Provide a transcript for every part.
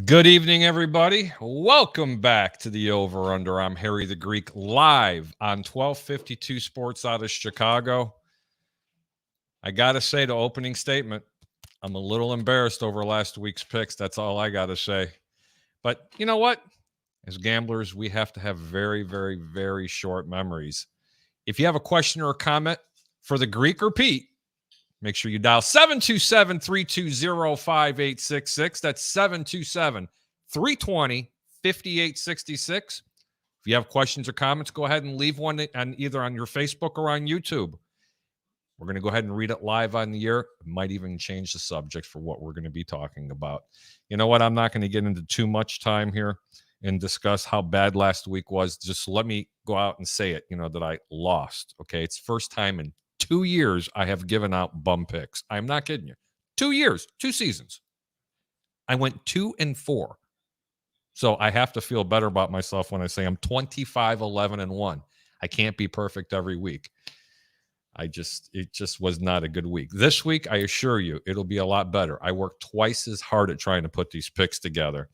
Good evening, everybody. Welcome back to the Over Under. I'm Harry the Greek, live on 1252 Sports out of Chicago. I got to say the opening statement, I'm a little embarrassed over last week's picks. That's all I got to say. But you know what? As gamblers, we have to have very, very, very short memories. If you have a question or a comment for the Greek or Pete, make sure you dial 727-320-5866. That's 727-320-5866. If you have questions or comments, go ahead and leave one on either on your Facebook or on YouTube. We're going to go ahead and read it live on the air. Might even change the subject for what we're going to be talking about. You know what? I'm not going to get into too much time here and discuss how bad last week was. Just let me go out and say it, that I lost. Okay. It's first time in 2 years I have given out bum picks. I'm not kidding you. 2 years, 2 seasons. I went 2-4. So I have to feel better about myself when I say I'm 25-11-1. I can't be perfect every week. It just was not a good week. This week, I assure you, it'll be a lot better. I worked twice as hard at trying to put these picks together.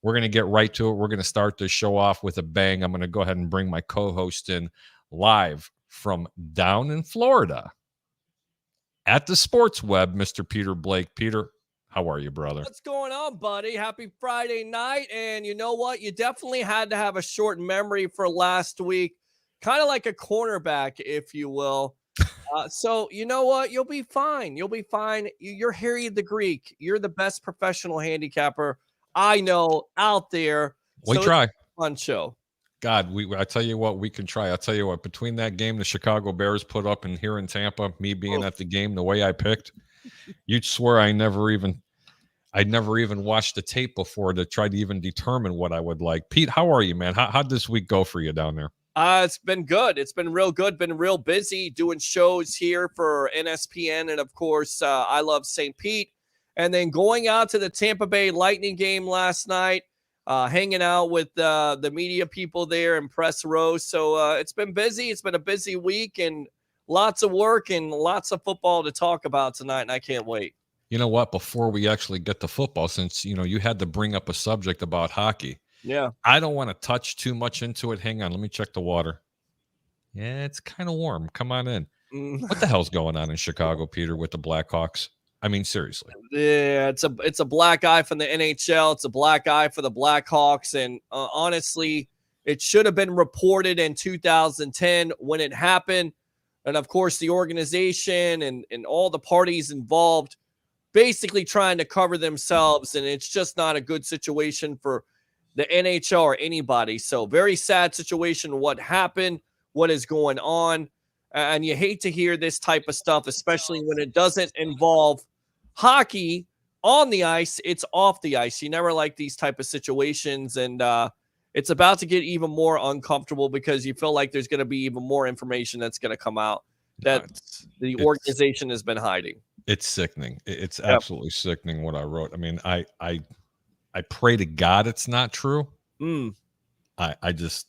We're going to get right to it. We're going to start this show off with a bang. I'm going to go ahead and bring my co-host in live from down in Florida at the Sports Web, Mr. Peter Blake. Peter, how are you, brother? What's going on, buddy? Happy Friday night. And you know what? You definitely had to have a short memory for last week, kind of like a cornerback, if you will. So you know what? You'll be fine. You'll be fine. You're Harry the Greek. You're the best professional handicapper I know out there. We try. It's a fun show. God, I tell you what, we can try. I'll tell you what, between that game the Chicago Bears put up and here in Tampa, me being at the game the way I picked, you'd swear I'd never even watched the tape before to try to even determine what I would like. Pete, how are you, man? How'd this week go for you down there? It's been good. It's been real good. Been real busy doing shows here for NSPN and, of course, I Love St. Pete. And then going out to the Tampa Bay Lightning game last night, hanging out with the media people there in press row. So it's been busy. It's been a busy week and lots of work and lots of football to talk about tonight, and I can't wait. You know what? Before we actually get to football, since, you had to bring up a subject about hockey. Yeah. I don't want to touch too much into it. Hang on. Let me check the water. Yeah, it's kind of warm. Come on in. What the hell's going on in Chicago, Peter, with the Blackhawks? I mean, seriously. Yeah, it's a black eye from the NHL. It's a black eye for the Blackhawks. And honestly, it should have been reported in 2010 when it happened. And, of course, the organization and all the parties involved basically trying to cover themselves. And it's just not a good situation for the NHL or anybody. So very sad situation, what happened, what is going on. And you hate to hear this type of stuff, especially when it doesn't involve hockey on the ice. It's off the ice. You never like these type of situations. And it's about to get even more uncomfortable because you feel like there's going to be even more information that's going to come out that the organization has been hiding. It's sickening. It's absolutely sickening what I wrote. I mean, I pray to God it's not true. I just,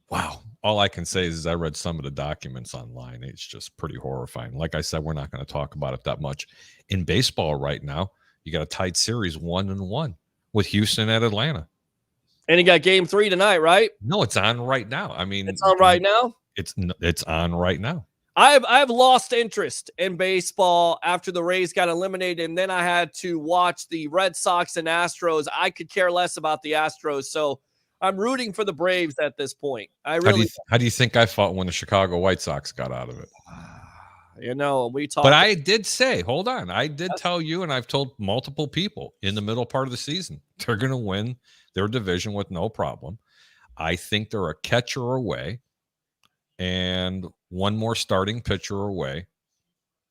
wow. All I can say is I read some of the documents online. It's just pretty horrifying. Like I said, we're not going to talk about it that much. In baseball right now, you got a tight series 1-1 with Houston at Atlanta. And you got game 3 tonight, right? No, it's on right now. I mean, it's on right now? It's on right now. I've lost interest in baseball after the Rays got eliminated, and then I had to watch the Red Sox and Astros. I could care less about the Astros, so I'm rooting for the Braves at this point. How do you think I felt when the Chicago White Sox got out of it? We talked. But I did say, hold on, I did tell you, and I've told multiple people in the middle part of the season, they're going to win their division with no problem. I think they're a catcher away and one more starting pitcher away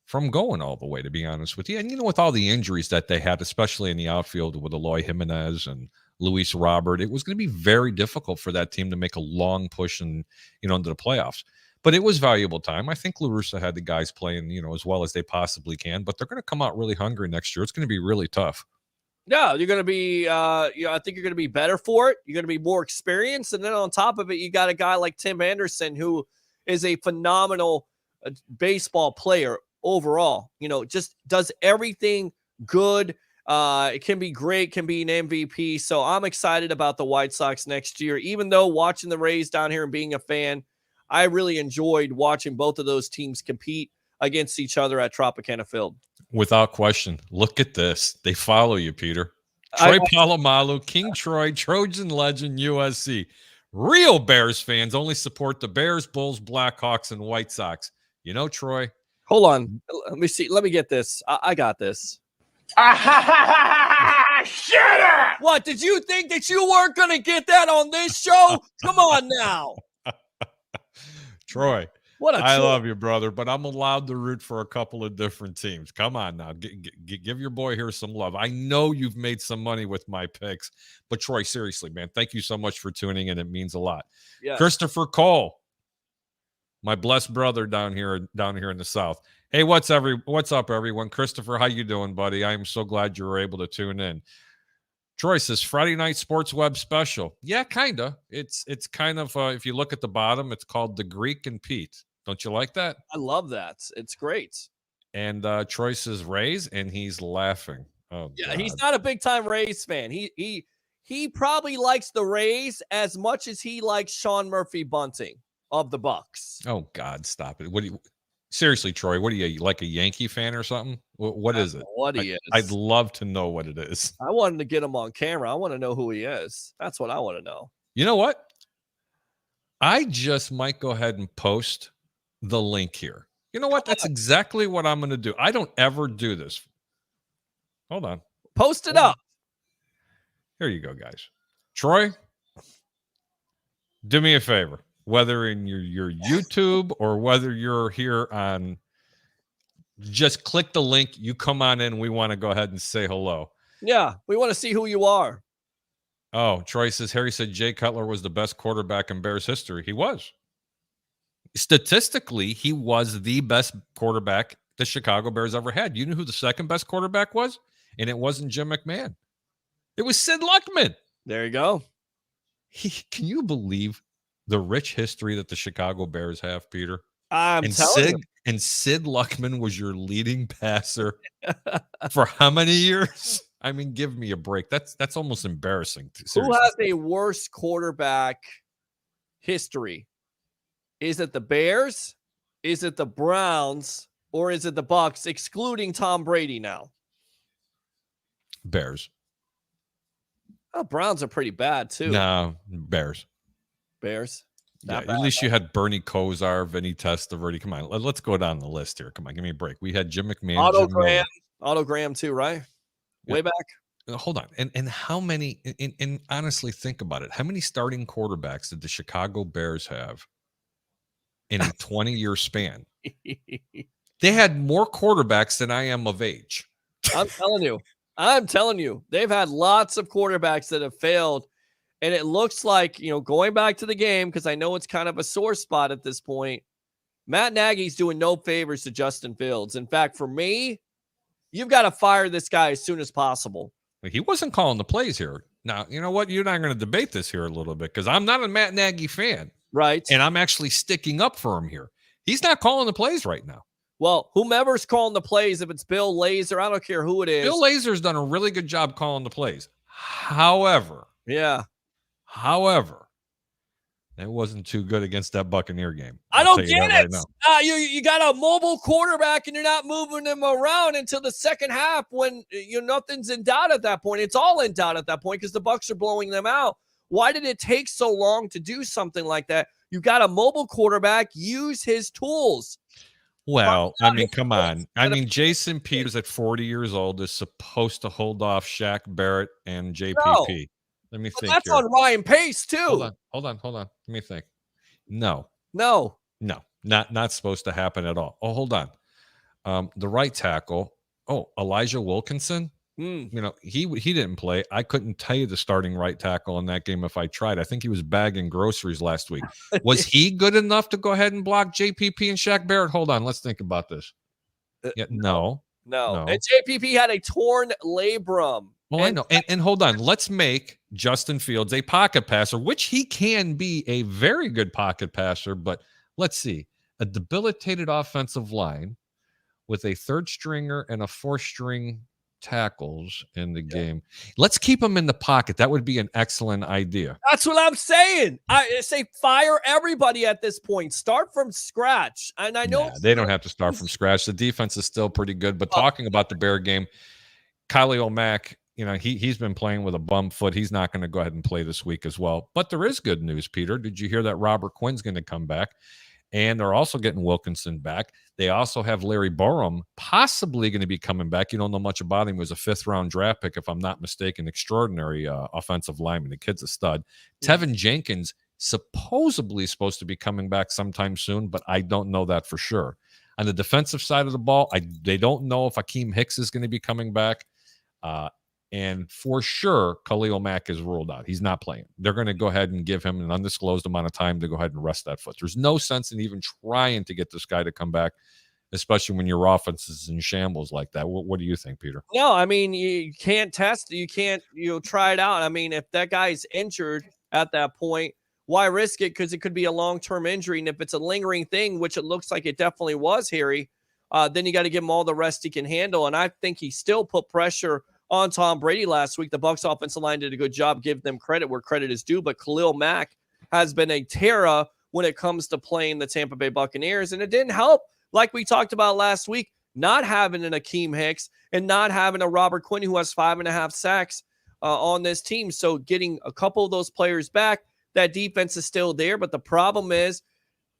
from going all the way, to be honest with you. And, with all the injuries that they had, especially in the outfield with Eloy Jimenez and Luis Robert, it was going to be very difficult for that team to make a long push into the playoffs. But it was valuable time. I think La Russa had the guys playing, as well as they possibly can. But they're going to come out really hungry next year. It's going to be really tough. Yeah, you're going to be, I think you're going to be better for it. You're going to be more experienced. And then on top of it, you got a guy like Tim Anderson, who is a phenomenal baseball player overall. Just does everything good. It can be great, can be an MVP. So I'm excited about the White Sox next year. Even though watching the Rays down here and being a fan, I really enjoyed watching both of those teams compete against each other at Tropicana Field. Without question. Look at this. They follow you, Peter. I Troy know. Polamalu, King Troy, Trojan legend, USC. Real Bears fans only support the Bears, Bulls, Blackhawks, and White Sox. You know, Troy. Hold on. Let me see. Let me get this. I got this. Shut up! What? Did you think that you weren't going to get that on this show? Come on now. Troy, What a I choice. love you, brother, but I'm allowed to root for a couple of different teams. Come on now. Give your boy here some love. I know you've made some money with my picks, but Troy, seriously, man, thank you so much for tuning in. It means a lot. Yeah. Christopher Cole, my blessed brother down here in the South. Hey, what's up, everyone? Christopher, how you doing, buddy? I am so glad you were able to tune in. Troy says Friday night sports web special. Yeah, kind of. It's kind of if you look at the bottom, it's called The Greek and Pete. Don't you like that? I love that. It's great. And Troy says Rays, and he's laughing. Oh, Yeah, God. he's not a big time Rays fan. He probably likes the Rays as much as he likes Sean Murphy Bunting of the Bucks. Oh, God, stop it. What do you seriously, Troy? What are you like a Yankee fan or something? What is it? What he is. I'd love to know what it is. I wanted to get him on camera. I want to know who he is. That's what I want to know. You know what? I just might go ahead and post the link here. You know what? That's exactly what I'm going to do. I don't ever do this. Hold on. Post it up. Here you go, guys. Troy, do me a favor. Whether in your YouTube or whether you're here on, just click the link. You come on in. We want to go ahead and say hello. Yeah, we want to see who you are. Oh, Troy says, Harry said Jay Cutler was the best quarterback in Bears history. He was. Statistically, he was the best quarterback the Chicago Bears ever had. You know who the second best quarterback was? And it wasn't Jim McMahon. It was Sid Luckman. There you go. Can you believe the rich history that the Chicago Bears have, Peter? I'm telling you. And Sid Luckman was your leading passer for how many years? I mean, give me a break. That's almost embarrassing. Who has a worse quarterback history? Is it the Bears? Is it the Browns? Or is it the Bucks, excluding Tom Brady now? Bears. Oh, Browns are pretty bad too. No, Bears. Bears. Yeah, at least you had Bernie Kosar, Vinny Testaverde. Come on, let's go down the list here. Come on, give me a break. We had Jim McMahon, Otto Graham too, right? Yeah. Way back. Hold on, and how many? And honestly, think about it. How many starting quarterbacks did the Chicago Bears have in a 20-year span? They had more quarterbacks than I am of age. I'm telling you, they've had lots of quarterbacks that have failed. And it looks like, going back to the game, because I know it's kind of a sore spot at this point, Matt Nagy's doing no favors to Justin Fields. In fact, for me, you've got to fire this guy as soon as possible. He wasn't calling the plays here. Now, you know what? You're not going to debate this here a little bit because I'm not a Matt Nagy fan. Right. And I'm actually sticking up for him here. He's not calling the plays right now. Well, whomever's calling the plays, if it's Bill Lazor, I don't care who it is. Bill Lazor's done a really good job calling the plays. However, that wasn't too good against that Buccaneer game. I don't get it. Right you got a mobile quarterback and you're not moving him around until the second half when nothing's in doubt at that point. It's all in doubt at that point because the Bucs are blowing them out. Why did it take so long to do something like that? You got a mobile quarterback. Use his tools. Well, I mean, come on. I mean, Jason Peters at 40 years old is supposed to hold off Shaq Barrett and JPP. No. Let me think. That's here. On Ryan Pace too. Hold on. Let me think. No, not supposed to happen at all. Oh, hold on. The right tackle. Oh, Elijah Wilkinson. He didn't play. I couldn't tell you the starting right tackle in that game if I tried. I think he was bagging groceries last week. Was he good enough to go ahead and block JPP and Shaq Barrett? Hold on, let's think about this. No. And JPP had a torn labrum. Well, I know. And hold on. Let's make Justin Fields a pocket passer, which he can be a very good pocket passer. But let's see. A debilitated offensive line with a third stringer and a fourth string tackles in the game. Let's keep him in the pocket. That would be an excellent idea. That's what I'm saying. I say fire everybody at this point. Start from scratch. And I know they don't have to start from scratch. The defense is still pretty good. But talking about the Bear game, Khalil Mack, he's been playing with a bum foot. He's not going to go ahead and play this week as well. But there is good news, Peter. Did you hear that Robert Quinn's going to come back? And they're also getting Wilkinson back. They also have Larry Borum possibly going to be coming back. You don't know much about him. He was a 5th-round draft pick, if I'm not mistaken. Extraordinary offensive lineman. The kid's a stud. Tevin Jenkins supposedly supposed to be coming back sometime soon, but I don't know that for sure. On the defensive side of the ball, they don't know if Akeem Hicks is going to be coming back. And for sure, Khalil Mack is ruled out. He's not playing. They're going to go ahead and give him an undisclosed amount of time to go ahead and rest that foot. There's no sense in even trying to get this guy to come back, especially when your offense is in shambles like that. What do you think, Peter? No, I mean, you can't test. You can't, try it out. I mean, if that guy's injured at that point, why risk it? Because it could be a long-term injury. And if it's a lingering thing, which it looks like it definitely was, Harry, then you got to give him all the rest he can handle. And I think he still put pressure on Tom Brady last week. The Bucs offensive line did a good job. Give them credit where credit is due. But Khalil Mack has been a terror when it comes to playing the Tampa Bay Buccaneers. And it didn't help, like we talked about last week, not having an Akeem Hicks and not having a Robert Quinn who has 5.5 sacks on this team. So getting a couple of those players back, that defense is still there. But the problem is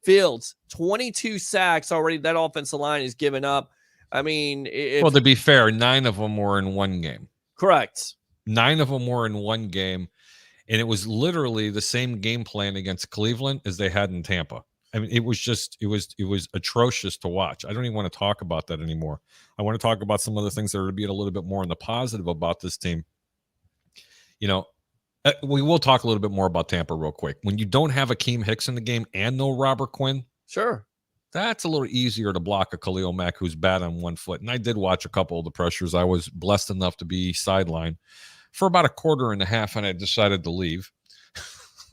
Fields, 22 sacks already. That offensive line is giving up. I mean, well, to be fair, 9 of them were in one game. Correct. 9 of them were in one game, and it was literally the same game plan against Cleveland as they had in Tampa. I mean, it was atrocious to watch. I don't even want to talk about that anymore. I want to talk about some other things that are being a little bit more in the positive about this team. We will talk a little bit more about Tampa real quick. When you don't have Akeem Hicks in the game and no Robert Quinn, sure, that's a little easier to block a Khalil Mack who's bad on one foot. And I did watch a couple of the pressures. I was blessed enough to be sidelined for about a quarter and a half, and I decided to leave.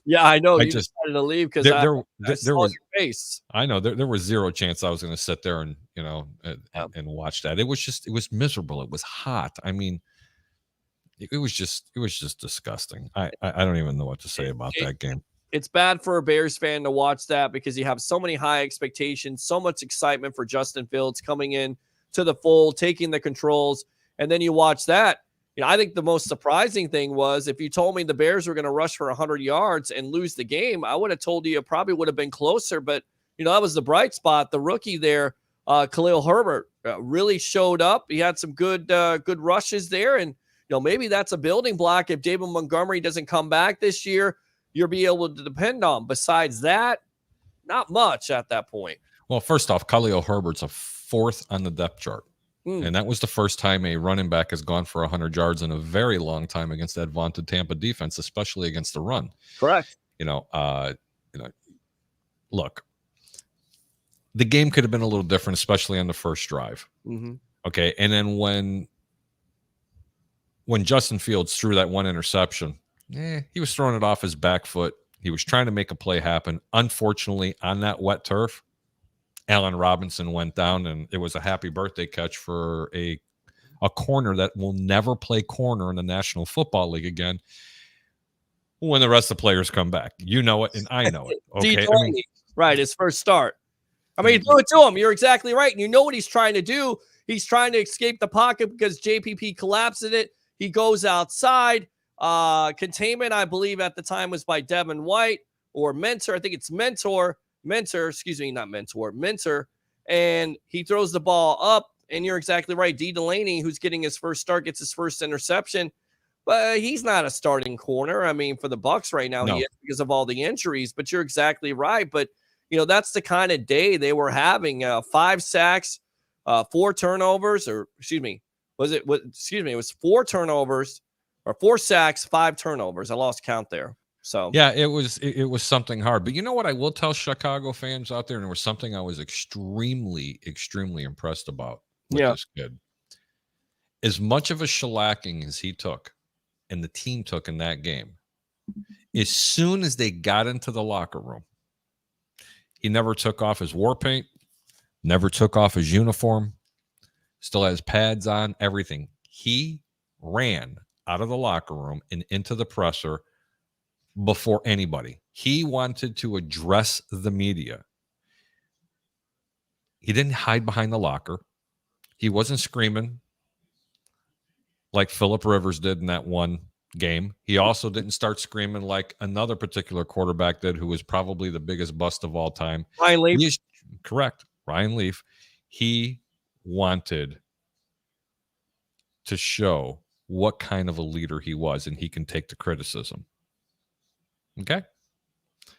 Yeah, I know. You decided to leave because I there was your face. I know there was zero chance I was going to sit there and and watch that. It was miserable. It was hot. I mean, it was just disgusting. I don't even know what to say about that game. It's bad for a Bears fan to watch that because you have so many high expectations, so much excitement for Justin Fields coming in to the fold, taking the controls, and then you watch that. I think the most surprising thing was if you told me the Bears were going to rush for 100 yards and lose the game, I would have told you it probably would have been closer. But, that was the bright spot. The rookie there, Khalil Herbert, really showed up. He had some good rushes there. And, maybe that's a building block. If David Montgomery doesn't come back this year, you'll be able to depend on. Besides that, not much at that point. Well, first off, Khalil Herbert's a 4th on the depth chart. And that was the first time a running back has gone for 100 yards in a very long time against that vaunted Tampa defense, especially against the run. Correct. Look, the game could have been a little different, especially on the first drive. Mm-hmm. Okay. And then when Justin Fields threw that one interception, he was throwing it off his back foot. He was trying to make a play happen. Unfortunately, on that wet turf, Allen Robinson went down, and it was a happy birthday catch for a corner that will never play corner in the National Football League again when the rest of the players come back. You know it, and I know it. Okay, right, his first start. I mean, he threw it to him. You're exactly right. And you know what he's trying to do. He's trying to escape the pocket because JPP collapses it. He goes outside. Containment, I believe, at the time was by Devin White or Mentor. I think it's Mentor, excuse me, not Mentor, Mentor. And he throws the ball up, and you're exactly right. D. Delaney, who's getting his first start, gets his first interception. But he's not a starting corner. I mean, for the Bucs right now, he is because of all the injuries. But you're exactly right. But, that's the kind of day they were having. 5 sacks, 4 turnovers, or excuse me, it was 4 turnovers or 4 sacks, 5 turnovers. I lost count there. So yeah, it was something hard. But you know what I will tell Chicago fans out there, and it was something I was extremely, extremely impressed about with this kid. As much of a shellacking as he took and the team took in that game, as soon as they got into the locker room, he never took off his war paint, never took off his uniform, still has pads on, everything. He ran out of the locker room and into the presser before anybody. He wanted to address the media. He didn't hide behind the locker. He wasn't screaming like Phillip Rivers did in that one game. He also didn't start screaming like another particular quarterback did, who was probably the biggest bust of all time. Ryan Leaf. Correct. Ryan Leaf. He wanted to show what kind of a leader he was, and he can take the criticism. Okay?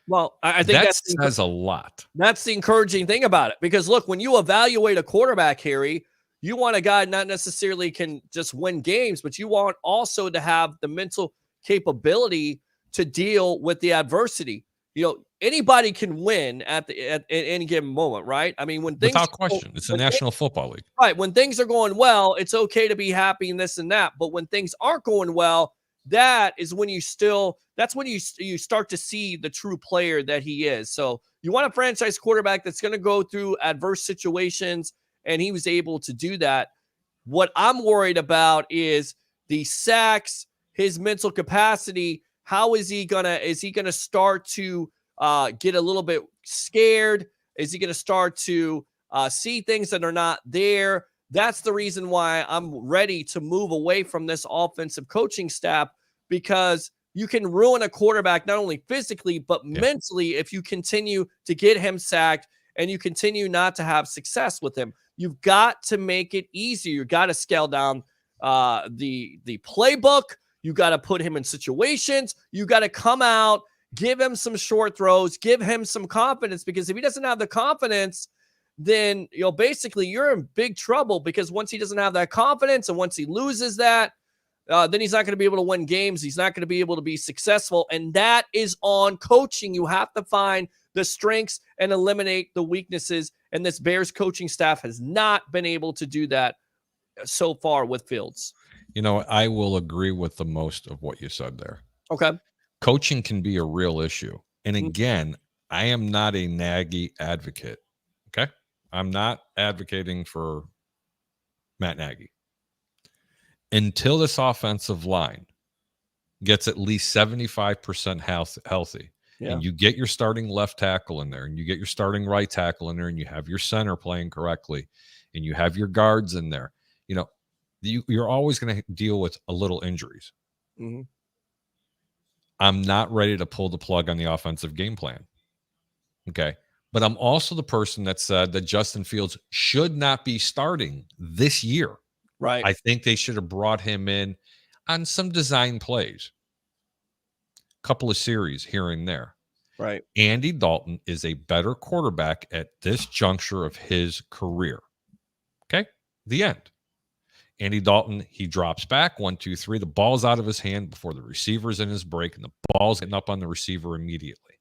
Well, I think that says a lot. That's the encouraging thing about it. Because, look, when you evaluate a quarterback, Harry, you want a guy not necessarily can just win games, but you want also to have the mental capability to deal with the adversity. You know, anybody can win at any given moment, right? I mean, when things without question, it's the National Football League, right? When things are going well, it's okay to be happy and this and that. But when things aren't going well, that is when you start to see the true player that he is. So you want a franchise quarterback that's going to go through adverse situations, and he was able to do that. What I'm worried about is the sacks, his mental capacity. How is he gonna start to get a little bit scared? Is he gonna start to see things that are not there? That's the reason why I'm ready to move away from this offensive coaching staff, because you can ruin a quarterback not only physically but mentally if you continue to get him sacked and you continue not to have success with him. You've got to make it easier. You've got to scale down the playbook. You got to put him in situations. You got to come out, give him some short throws, give him some confidence, because if he doesn't have the confidence, then basically you're in big trouble, because once he doesn't have that confidence and once he loses that, then he's not going to be able to win games. He's not going to be able to be successful. And that is on coaching. You have to find the strengths and eliminate the weaknesses. And this Bears coaching staff has not been able to do that so far with Fields. I will agree with the most of what you said there. Okay. Coaching can be a real issue. And again, I am not a Nagy advocate. Okay. I'm not advocating for Matt Nagy. Until this offensive line gets at least 75% healthy, and you get your starting left tackle in there, and you get your starting right tackle in there, and you have your center playing correctly, and you have your guards in there, you're always going to deal with a little injuries. Mm-hmm. I'm not ready to pull the plug on the offensive game plan. Okay. But I'm also the person that said that Justin Fields should not be starting this year. Right. I think they should have brought him in on some design plays, a couple of series here and there. Right. Andy Dalton is a better quarterback at this juncture of his career. Okay. The end. Andy Dalton, he drops back 1, 2, 3. The ball's out of his hand before the receiver's in his break, and the ball's getting up on the receiver immediately.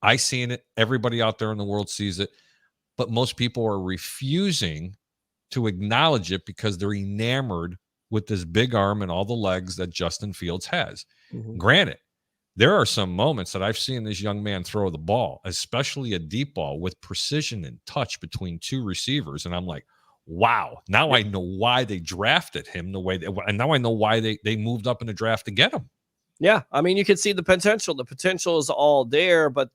I seen it. Everybody out there in the world sees it, but most people are refusing to acknowledge it because they're enamored with this big arm and all the legs that Justin Fields has. Mm-hmm. Granted, there are some moments that I've seen this young man throw the ball, especially a deep ball, with precision and touch between two receivers, and I'm like, wow, now I know why they drafted him the way and now I know why they moved up in the draft to get him. Yeah, I mean, you can see the potential. The potential is all there, but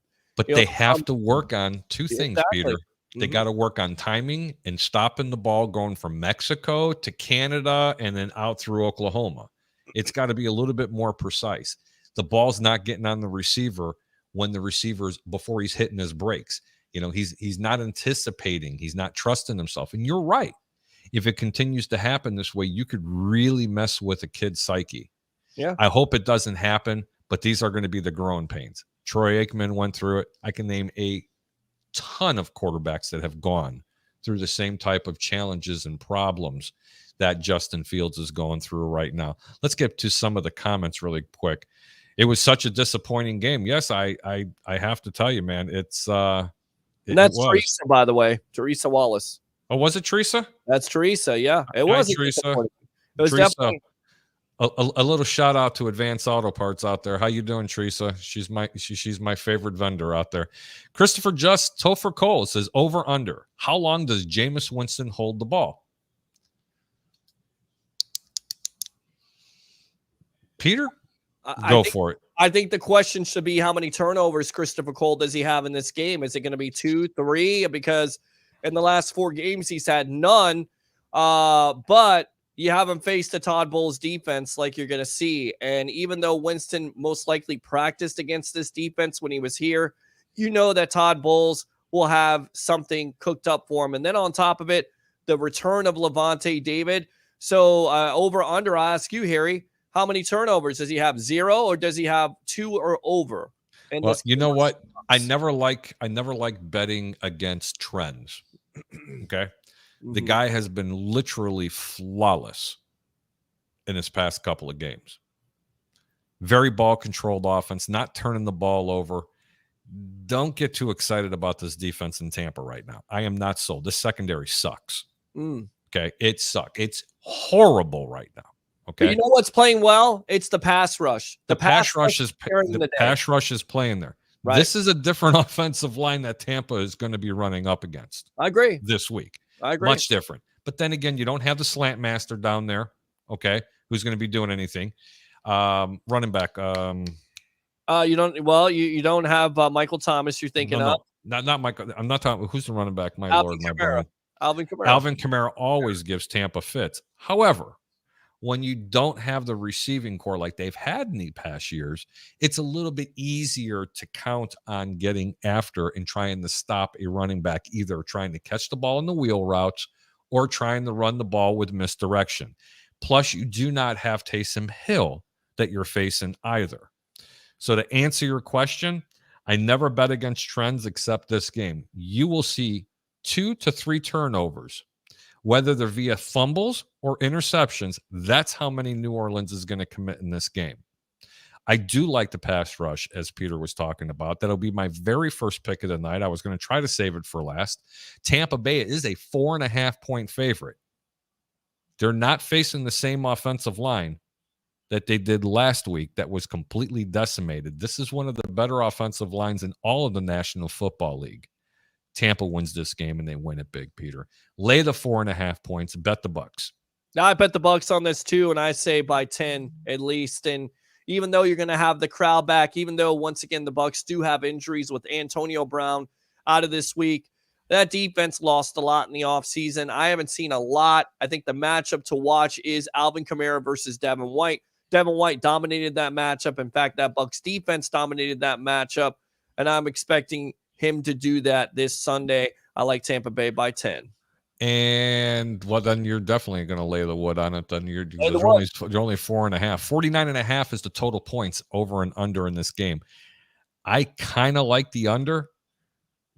they have to work on two things, exactly. Peter. They got to work on timing and stopping the ball going from Mexico to Canada and then out through Oklahoma. It's got to be a little bit more precise. The ball's not getting on the receiver when the receiver's before he's hitting his brakes. He's not anticipating. He's not trusting himself. And you're right. If it continues to happen this way, you could really mess with a kid's psyche. Yeah. I hope it doesn't happen, but these are going to be the growing pains. Troy Aikman went through it. I can name a ton of quarterbacks that have gone through the same type of challenges and problems that Justin Fields is going through right now. Let's get to some of the comments really quick. It was such a disappointing game. Yes, I have to tell you, man, it's and that's Teresa, by the way, Teresa Wallace. Oh, was it Teresa? That's Teresa. Yeah, it was Teresa. It was Teresa. definitely A little shout out to Advanced Auto Parts out there. How you doing, Teresa? She's my favorite vendor out there. Christopher Topher Cole says over under. How long does Jameis Winston hold the ball? Peter, I go think, for it. I think the question should be how many turnovers Christopher Cole does he have in this game? Is it going to be 2, 3? Because in the last 4 games, he's had none. But you haven't faced a Todd Bowles defense like you're going to see. And even though Winston most likely practiced against this defense when he was here, you know that Todd Bowles will have something cooked up for him. And then on top of it, the return of Levante David. So over under, I ask you, Harry, how many turnovers? Does he have 0 or does he have 2 or over? Well, you know what? I never like betting against trends. Okay. The guy has been literally flawless in his past couple of games. Very ball controlled offense, not turning the ball over. Don't get too excited about this defense in Tampa right now. I am not sold. This secondary sucks. Okay. It sucks. It's horrible right now. Okay. But you know what's playing well? It's the pass rush. The pass rush is playing there. Right. This is a different offensive line that Tampa is going to be running up against. I agree. This week. I agree. Much different. But then again, you don't have the slant master down there, okay, who's going to be doing anything. Running back. You don't have Michael Thomas, you're thinking of. Not Michael. I'm not talking. Who's the running back? My Alvin Lord, my Kamara. brain. Alvin Kamara. Alvin Kamara always gives Tampa fits. However, when you don't have the receiving core like they've had in the past years, it's a little bit easier to count on getting after and trying to stop a running back, either trying to catch the ball in the wheel routes or trying to run the ball with misdirection. Plus, you do not have Taysom Hill that you're facing either. So to answer your question, I never bet against trends except this game. You will see 2 to 3 turnovers. Whether they're via fumbles or interceptions, that's how many New Orleans is going to commit in this game. I do like the pass rush, as Peter was talking about. That'll be my very first pick of the night. I was going to try to save it for last. Tampa Bay is a 4.5-point favorite. They're not facing the same offensive line that they did last week that was completely decimated. This is one of the better offensive lines in all of the National Football League. Tampa wins this game and they win it big, Peter. Lay the 4.5 points. Bet the Bucks. Now I bet the Bucks on this too, and I say by 10 at least. And even though you're going to have the crowd back, even though once again the Bucks do have injuries with Antonio Brown out of this week, that defense lost a lot in the offseason. I haven't seen a lot. I think the matchup to watch is Alvin Kamara versus Devin White. Devin White dominated that matchup. In fact, that Bucks defense dominated that matchup, and I'm expecting him to do that this Sunday. I like Tampa Bay by 10. And well, then you're definitely going to lay the wood on it. Then you're only 4.5. 49.5 is the total points over and under in this game. I kind of like the under,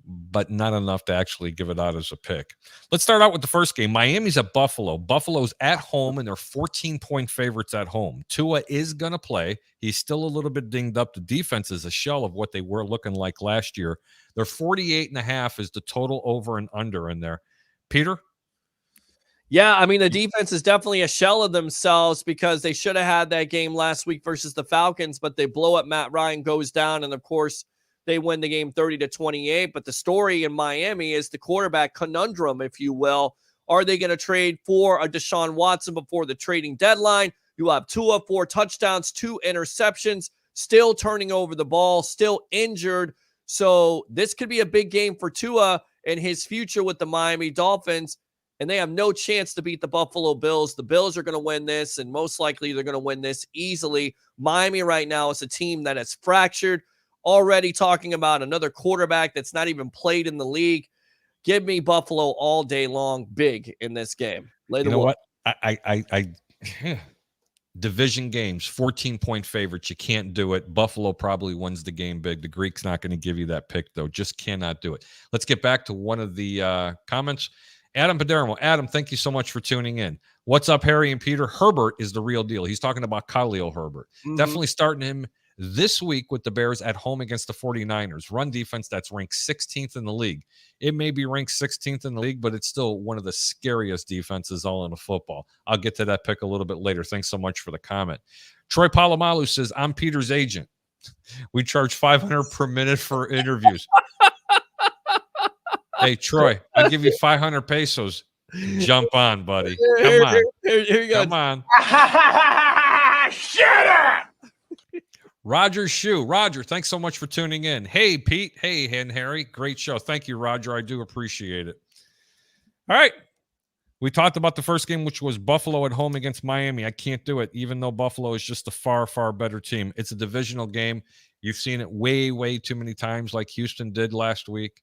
but not enough to actually give it out as a pick. Let's start out with the first game. Miami's at Buffalo. Buffalo's at home, and they're 14-point favorites at home. Tua is going to play. He's still a little bit dinged up. The defense is a shell of what they were looking like last year. They're 48.5 is the total over and under in there. Peter? Yeah, I mean, the defense is definitely a shell of themselves because they should have had that game last week versus the Falcons, but they blow up. Matt Ryan goes down, and of course, they win the game 30-28. But the story in Miami is the quarterback conundrum, if you will. Are they going to trade for a Deshaun Watson before the trading deadline? You have Tua, 4 touchdowns, 2 interceptions, still turning over the ball, still injured. So this could be a big game for Tua and his future with the Miami Dolphins. And they have no chance to beat the Buffalo Bills. The Bills are going to win this, and most likely they're going to win this easily. Miami right now is a team that has fractured. Already talking about another quarterback that's not even played in the league. Give me Buffalo all day long, big in this game. You know what? I division games, 14-point favorites. You can't do it. Buffalo probably wins the game big. The Greek's not going to give you that pick, though. Just cannot do it. Let's get back to one of the comments. Adam Padermo. Adam, thank you so much for tuning in. What's up, Harry and Peter? Herbert is the real deal. He's talking about Khalil Herbert. Definitely starting him this week with the Bears at home against the 49ers. Run defense that's ranked 16th in the league. It may be ranked 16th in the league, but it's still one of the scariest defenses all in football. I'll get to that pick a little bit later. Thanks so much for the comment. Troy Palomalu says, I'm Peter's agent. We charge $500 per minute for interviews. Hey, Troy, I'll give you 500 pesos. Jump on, buddy. Come on. Here you go. Come on. Roger Shoe. Roger, thanks so much for tuning in. Hey, Pete. Hey, and Harry. Great show. Thank you, Roger. I do appreciate it. All right. We talked about the first game, which was Buffalo at home against Miami. I can't do it, even though Buffalo is just a far, far better team. It's a divisional game. You've seen it way, way too many times, like Houston did last week,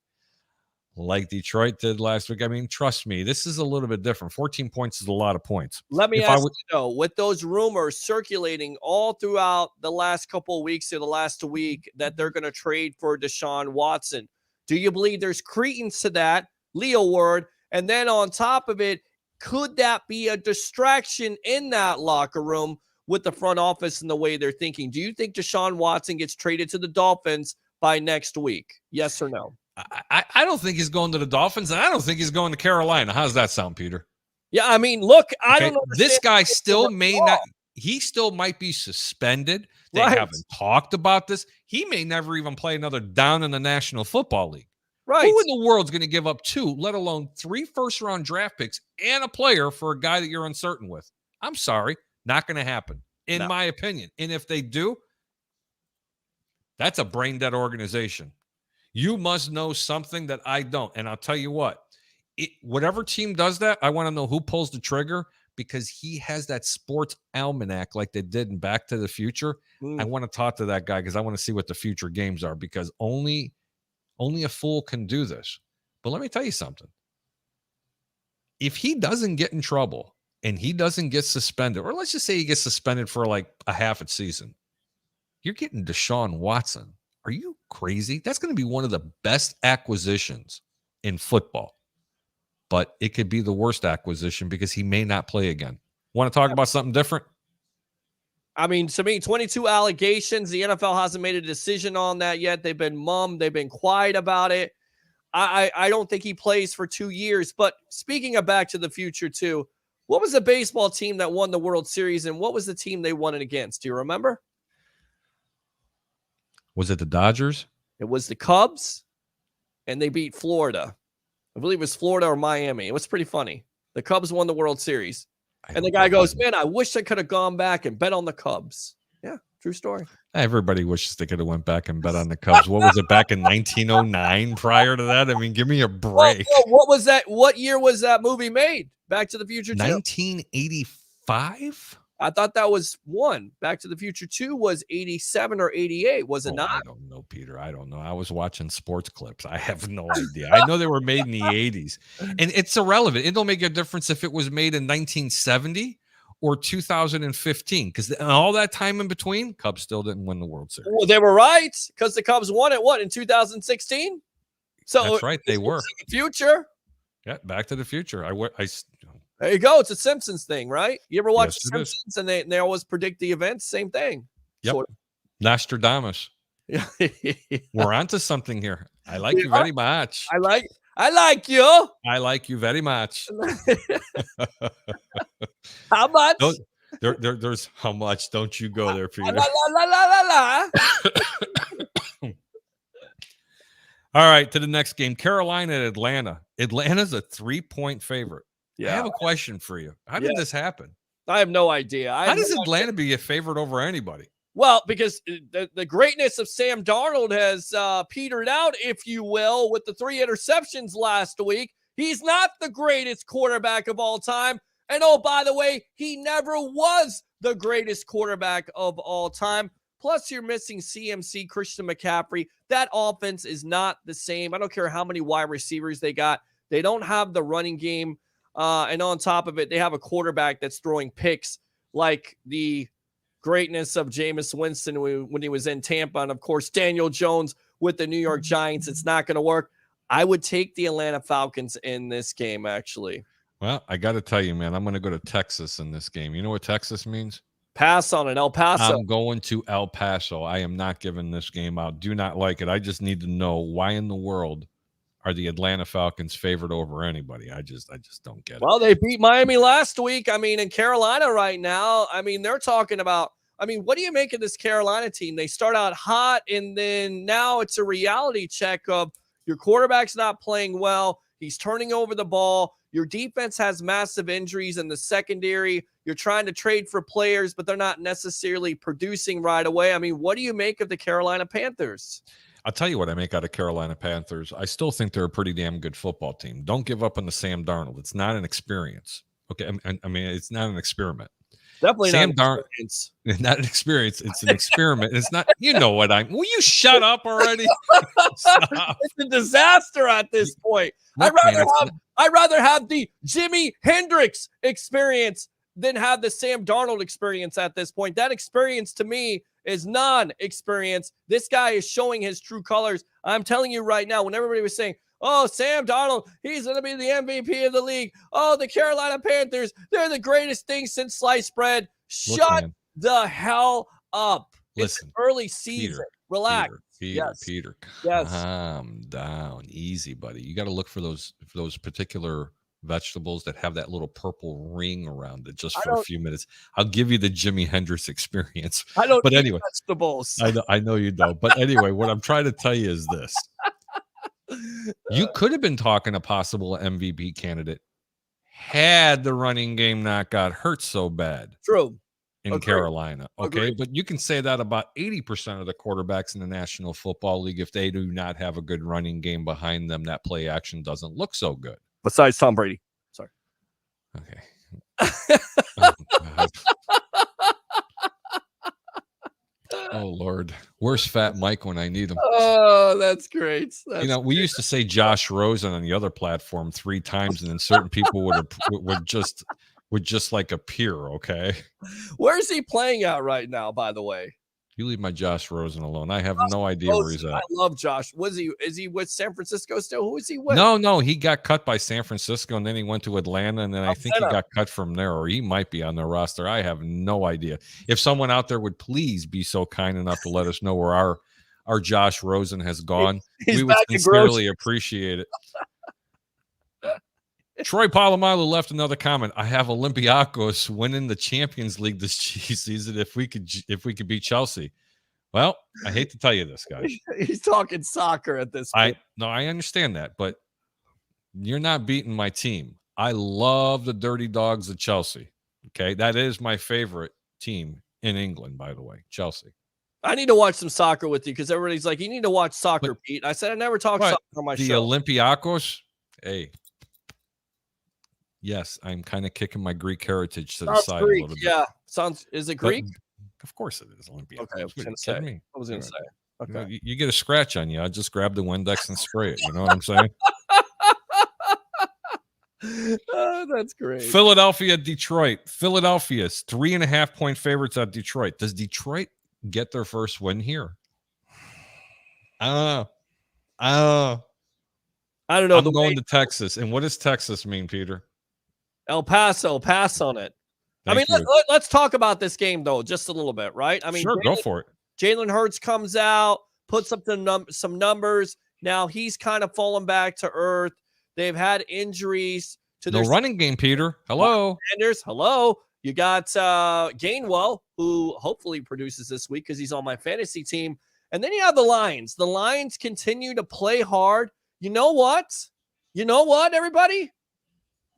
like Detroit did last week. I mean, trust me, this is a little bit different. 14 points is a lot of points. Let me ask you, though, with those rumors circulating all throughout the last couple of weeks or the last week that they're going to trade for Deshaun Watson, do you believe there's credence to that, Leo word? And then on top of it, could that be a distraction in that locker room with the front office and the way they're thinking? Do you think Deshaun Watson gets traded to the Dolphins by next week? Yes or no? I don't think he's going to the Dolphins, and I don't think he's going to Carolina. How's that sound, Peter? Yeah, I mean, look, I don't know. This guy still may not. He still might be suspended. They haven't talked about this. He may never even play another down in the National Football League. Right. Who in the world's going to give up 2, let alone 3 first-round draft picks and a player for a guy that you're uncertain with? I'm sorry. Not going to happen, in my opinion. And if they do, that's a brain-dead organization. You must know something that I don't. And I'll tell you what, whatever team does that, I want to know who pulls the trigger, because he has that sports almanac like they did in Back to the Future. I want to talk to that guy because I want to see what the future games are, because only a fool can do this. But let me tell you something. If he doesn't get in trouble and he doesn't get suspended, or let's just say he gets suspended for like a half a season, you're getting Deshaun Watson. Are you crazy? That's going to be one of the best acquisitions in football. But it could be the worst acquisition because he may not play again. Want to talk about something different? I mean, to me, 22 allegations. The NFL hasn't made a decision on that yet. They've been mum. They've been quiet about it. I don't think he plays for 2 years. But speaking of Back to the Future, too, what was the baseball team that won the World Series, and what was the team they won it against? Do you remember? Was it the Dodgers? It was the Cubs, and they beat Florida. I believe it was Florida or Miami. It was pretty funny. The Cubs won the World Series. And the guy goes, man, I wish I could have gone back and bet on the Cubs. Yeah, true story. Everybody wishes they could have went back and bet on the Cubs. What was it, back in 1909 prior to that? I mean, give me a break. What was that? What year was that movie made? Back to the Future 2? 1985? I thought that was one. Back to the Future 2 was 87 or 88. Was it not? I don't know, Peter. I don't know. I was watching sports clips. I have no idea. I know they were made in the 80s. And it's irrelevant. It don't make a difference if it was made in 1970 or 2015. Because all that time in between, Cubs still didn't win the World Series. Well, they were right. Because the Cubs won it, in 2016? So that's right. They were. The future. Yeah, Back to the Future. There you go. It's a Simpsons thing, right? You ever watch The Simpsons and they always predict the events? Same thing. Yep. Sort of. Nostradamus. Yeah. We're onto something here. I like you very much. I like you. I like you very much. How much? There's how much. Don't you go there, Peter. La, la, la, la, la. All right, to the next game. Carolina at Atlanta. Atlanta's a 3-point favorite. Yeah. I have a question for you. How did this happen? I have no idea. How does Atlanta be a favorite over anybody? Well, because the greatness of Sam Darnold has petered out, if you will, with the 3 interceptions last week. He's not the greatest quarterback of all time. And oh, by the way, he never was the greatest quarterback of all time. Plus, you're missing CMC, Christian McCaffrey. That offense is not the same. I don't care how many wide receivers they got. They don't have the running game. And on top of it, they have a quarterback that's throwing picks like the greatness of Jameis Winston when he was in Tampa. And, of course, Daniel Jones with the New York Giants. It's not going to work. I would take the Atlanta Falcons in this game, actually. Well, I got to tell you, man, I'm going to go to Texas in this game. You know what Texas means? Pass on it, El Paso. I'm going to El Paso. I am not giving this game out. Do not like it. I just need to know why in the world are the Atlanta Falcons favored over anybody? I just don't get it. Well, they beat Miami last week. I mean, in Carolina right now, I mean, they're talking about, what do you make of this Carolina team? They start out hot, and then now it's a reality check of your quarterback's not playing well. He's turning over the ball. Your defense has massive injuries in the secondary. You're trying to trade for players, but they're not necessarily producing right away. I mean, what do you make of the Carolina Panthers? I'll tell you what I make out of Carolina Panthers. I still think they're a pretty damn good football team. Don't give up on the Sam Darnold. It's not an experience. Okay, I mean, it's not an experiment. Definitely Sam not an experience. Not an experience. It's an experiment. It's not. You know what I'm. Will you shut up already? It's a disaster at this point. Look, I'd rather have the Jimi Hendrix experience than have the Sam Darnold experience at this point. That experience to me is non-experience. This guy is showing his true colors. I'm telling you right now, when everybody was saying, oh, Sam Darnold, he's going to be the MVP of the league. Oh, the Carolina Panthers, they're the greatest thing since sliced bread. Shut the hell up. Listen, it's early season. Peter, relax. Peter, calm down. Easy, buddy. You got to look for those particular vegetables that have that little purple ring around it just for a few minutes. I'll give you the Jimi Hendrix experience. I don't but eat anyway, vegetables. I know you don't. But anyway, what I'm trying to tell you is this. You could have been talking a possible MVP candidate had the running game not got hurt so bad. True. In Carolina. Okay. But you can say that about 80% of the quarterbacks in the National Football League, if they do not have a good running game behind them, that play action doesn't look so good. Besides Tom Brady. Sorry. Okay. Oh, Lord. Where's Fat Mike when I need him? Oh, that's great. We used to say Josh Rosen on the other platform 3 times, and then certain people would just like appear, okay? Where's he playing at right now, by the way? You leave my Josh Rosen alone. I have no idea where he's at. I love Josh. Is he with San Francisco still? Who is he with? No, he got cut by San Francisco, and then he went to Atlanta, and then I think he got cut from there, or he might be on their roster. I have no idea. If someone out there would please be so kind enough to let us know where our Josh Rosen has gone, we would sincerely appreciate it. Troy Polamalu left another comment. I have Olympiacos winning the Champions League this season if we could beat Chelsea. Well, I hate to tell you this, guys. He's talking soccer at this point. I understand that, but you're not beating my team. I love the Dirty Dogs of Chelsea. Okay, that is my favorite team in England, by the way, Chelsea. I need to watch some soccer with you because everybody's like, you need to watch soccer, Pete. I said I never talk soccer on my show. The Olympiacos, hey. Yes, I'm kind of kicking my Greek heritage to the side Greek, a little bit. Yeah, is it Greek? Of course it is. Olympiacos. Okay, I was going to say. Okay, you get a scratch on you. I just grab the Windex and spray it. You know what I'm saying? Oh, that's great. Philadelphia, Detroit. Philadelphia's 3.5-point favorites at Detroit. Does Detroit get their first win here? I don't know. I'm going to Texas. And what does Texas mean, Peter? El Paso, pass on it. Let's talk about this game, though, just a little bit, right? I mean, sure, go for it. Jalen Hurts comes out, puts up some numbers. Now he's kind of fallen back to earth. They've had injuries to their running game, Peter. Hello. Sanders, hello. You got Gainwell, who hopefully produces this week because he's on my fantasy team. And then you have the Lions. The Lions continue to play hard. You know what, everybody?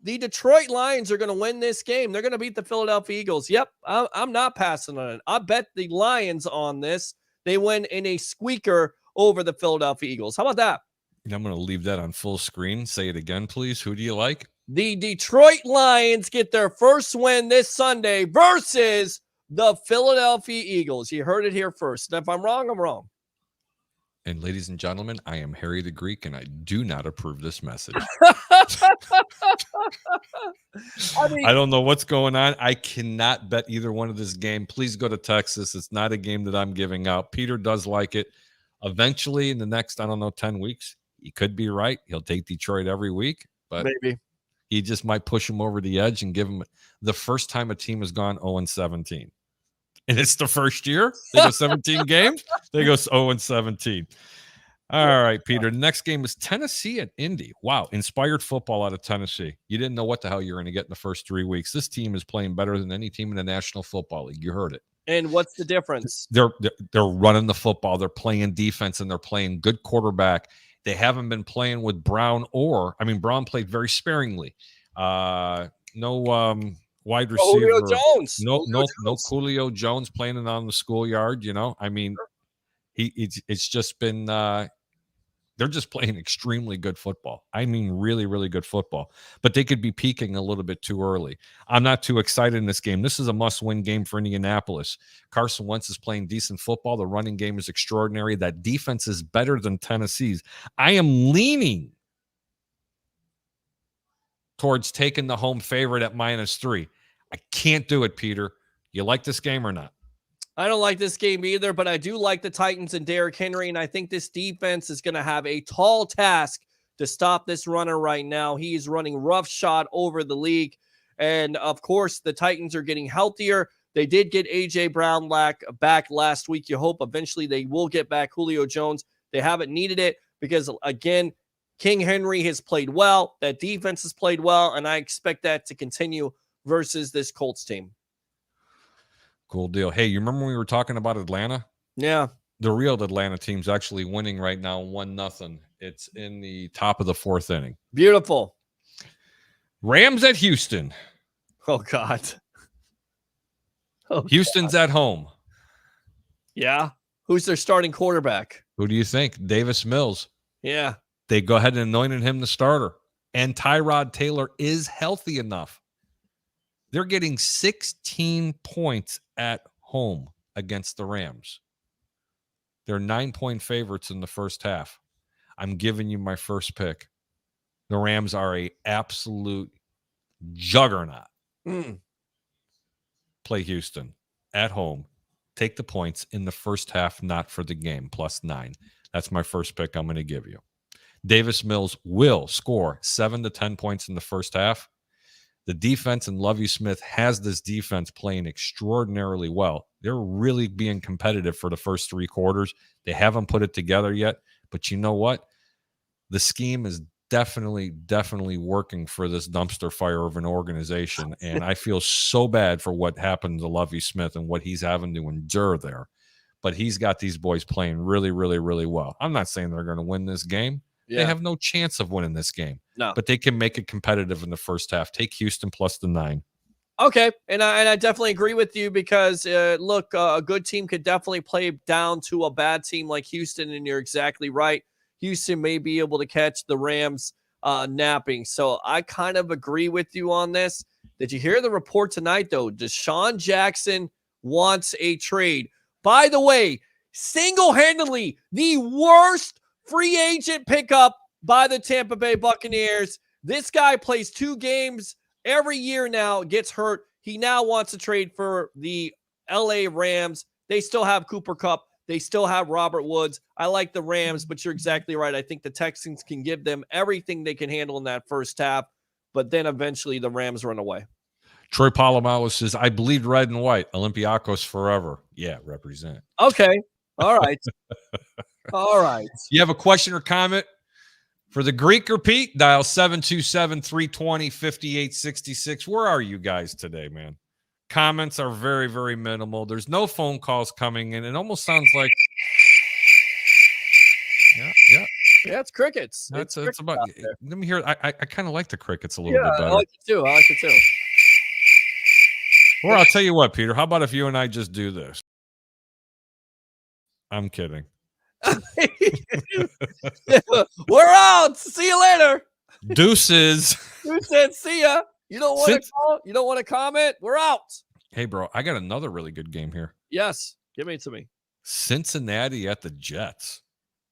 The Detroit Lions are going to win this game. They're going to beat the Philadelphia Eagles. Yep, I'm not passing on it. I bet the Lions on this. They win in a squeaker over the Philadelphia Eagles. How about that? I'm going to leave that on full screen. Say it again, please. Who do you like? The Detroit Lions get their first win this Sunday versus the Philadelphia Eagles. You heard it here first. And if I'm wrong, I'm wrong. And ladies and gentlemen, I am Harry the Greek, and I do not approve this message. I don't know what's going on. I cannot bet either one of this game. Please go to Texas. It's not a game that I'm giving out. Peter does like it. Eventually, in the next, 10 weeks, he could be right. He'll take Detroit every week, but maybe he just might push him over the edge and give him the first time a team has gone 0-17. And it's the first year. They go 17 games. They go 0-17. All right, Peter. The next game is Tennessee at Indy. Wow. Inspired football out of Tennessee. You didn't know what the hell you were going to get in the first 3 weeks. This team is playing better than any team in the National Football League. You heard it. And what's the difference? They're running the football. They're playing defense, and they're playing good quarterback. They haven't been playing with Brown Brown played very sparingly. No wide Oh, receiver. Julio Jones. No Jones. Julio Jones playing it on the schoolyard. I mean, it's just been they're just playing extremely good football. I mean, really, really good football. But they could be peaking a little bit too early. I'm not too excited in this game. This is a must-win game for Indianapolis. Carson Wentz is playing decent football. The running game is extraordinary. That defense is better than Tennessee's. I am leaning towards taking the home favorite at -3. I can't do it, Peter. You like this game or not? I don't like this game either, but I do like the Titans and Derrick Henry, and I think this defense is going to have a tall task to stop this runner right now. He is running roughshod over the league, and of course, the Titans are getting healthier. They did get A.J. Brown back last week. You hope eventually they will get back Julio Jones. They haven't needed it because, again, King Henry has played well. That defense has played well, and I expect that to continue versus this Colts team. Cool deal. Hey, you remember when we were talking about Atlanta? Yeah. The real Atlanta team's actually winning right now 1-0. It's in the top of the 4th inning. Beautiful. Rams at Houston. Oh, God. Houston's at home. Yeah. Who's their starting quarterback? Who do you think? Davis Mills. Yeah. They go ahead and anointed him the starter. And Tyrod Taylor is healthy enough. They're getting 16 points at home against the Rams. They're 9-point favorites in the first half. I'm giving you my first pick. The Rams are an absolute juggernaut. Play Houston at home. Take the points in the first half, not for the game, +9. That's my first pick I'm going to give you. Davis Mills will score 7 to 10 points in the first half. The defense and Lovie Smith has this defense playing extraordinarily well. They're really being competitive for the first 3 quarters. They haven't put it together yet, but you know what? The scheme is definitely working for this dumpster fire of an organization, and I feel so bad for what happened to Lovie Smith and what he's having to endure there. But he's got these boys playing really, really, really well. I'm not saying they're going to win this game. Yeah. They have no chance of winning this game. No. But they can make it competitive in the first half. Take Houston +9. Okay, and I definitely agree with you because, look, a good team could definitely play down to a bad team like Houston, and you're exactly right. Houston may be able to catch the Rams napping. So I kind of agree with you on this. Did you hear the report tonight, though? Deshaun Jackson wants a trade. By the way, single-handedly, the worst free agent pickup by the Tampa Bay Buccaneers. This guy plays 2 games every year now, gets hurt. He now wants to trade for the LA Rams. They still have Cooper Kupp. They still have Robert Woods. I like the Rams, but you're exactly right. I think the Texans can give them everything they can handle in that first half, but then eventually the Rams run away. Troy Polamalu says, I bleed red and white. Olympiacos forever. Yeah, represent. Okay. All right. All right. You have a question or comment for the Greek or Pete? Dial 727-320-5866. Where are you guys today, man? Comments are very, very minimal. There's no phone calls coming in. It almost sounds like yeah, it's crickets. It's about. Let me hear. I kind of like the crickets a little bit better. I like it too. Or I'll tell you what, Peter. How about if you and I just do this? I'm kidding. We're out. See you later. Deuces. Deuces. See ya. You don't want to call? You don't want to comment? We're out. Hey, bro, I got another really good game here. Yes. Give it to me. Cincinnati at the Jets.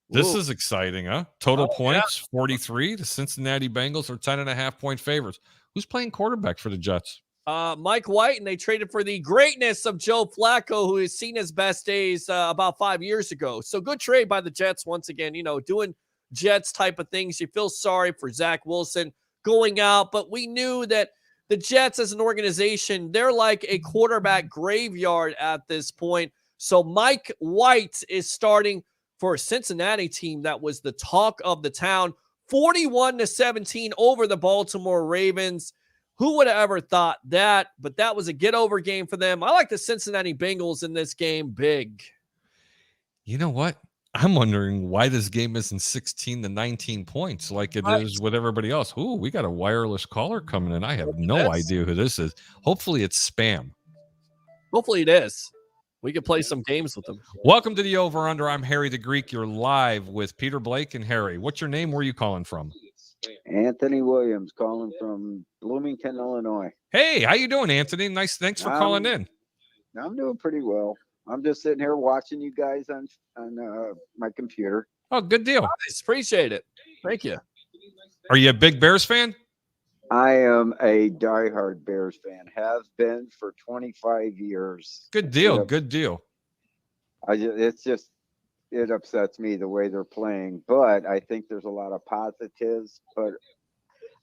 This is exciting, huh? Total points, 43. The Cincinnati Bengals are 10.5-point favorites. Who's playing quarterback for the Jets? Mike White, and they traded for the greatness of Joe Flacco, who has seen his best days about 5 years ago. So good trade by the Jets once again, doing Jets type of things. You feel sorry for Zach Wilson going out, but we knew that the Jets as an organization, they're like a quarterback graveyard at this point. So Mike White is starting for a Cincinnati team that was the talk of the town, 41-17 over the Baltimore Ravens. Who would have ever thought that? But that was a get-over game for them. I like the Cincinnati Bengals in this game big. You know what? I'm wondering why this game isn't 16 to 19 points like it is with everybody else. Ooh, we got a wireless caller coming in. I have no idea who this is. Hopefully it's spam. Hopefully it is. We could play some games with them. Welcome to the Over Under. I'm Harry the Greek. You're live with Peter Blake and Harry. What's your name? Where are you calling from? Anthony Williams calling from Bloomington, Illinois. Hey, how you doing, Anthony? Nice. Thanks for calling in. I'm doing pretty well. I'm just sitting here watching you guys on my computer. Oh, good deal. Nice. Appreciate it. Thank you. Are you a big Bears fan? I am a diehard Bears fan. Have been for 25 years. Good deal. Good deal. It upsets me the way they're playing, but I think there's a lot of positives. But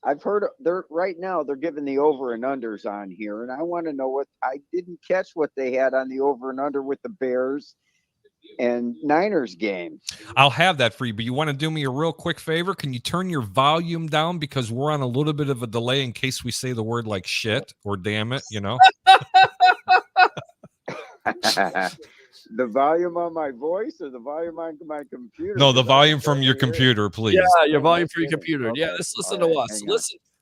I've heard right now they're giving the over and unders on here, and I want to know what I didn't catch what they had on the over and under with the Bears and Niners game. I'll have that for you, but you want to do me a real quick favor? Can you turn your volume down because we're on a little bit of a delay in case we say the word like shit or damn it, you know? The volume on my voice or the volume on my computer? No, the volume from your computer, please. Yeah, your volume from your computer. Okay. Yeah, let's listen to us.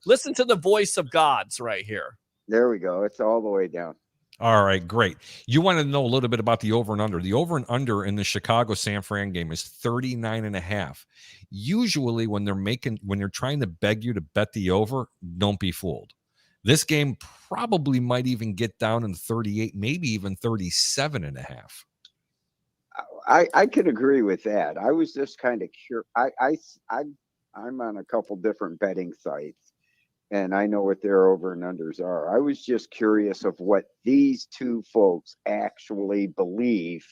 Listen to the voice of God's right here. There we go. It's all the way down. All right, great. You want to know a little bit about the over and under. The over and under in the Chicago-San Fran game is 39.5. Usually when they're trying to beg you to bet the over, don't be fooled. This game probably might even get down in 38, maybe even 37.5. I could agree with that. I was just kind of curious. I'm on a couple different betting sites, and I know what their over and unders are. I was just curious of what these two folks actually believe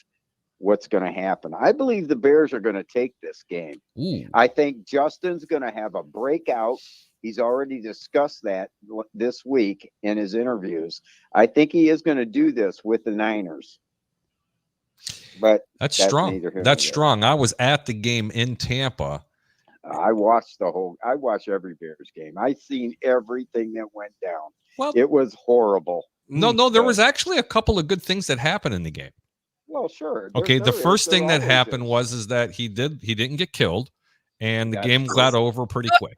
what's going to happen. I believe the Bears are going to take this game. Ooh. I think Justin's going to have a breakout. He's already discussed that this week in his interviews. I think he is going to do this with the Niners. But that's strong. That's strong. I was at the game in Tampa. I watched every Bears game. I seen everything that went down. Well, it was horrible. No, there was actually a couple of good things that happened in the game. Well, sure. Okay, the first thing that happened was that he didn't get killed, and the game got over pretty quick.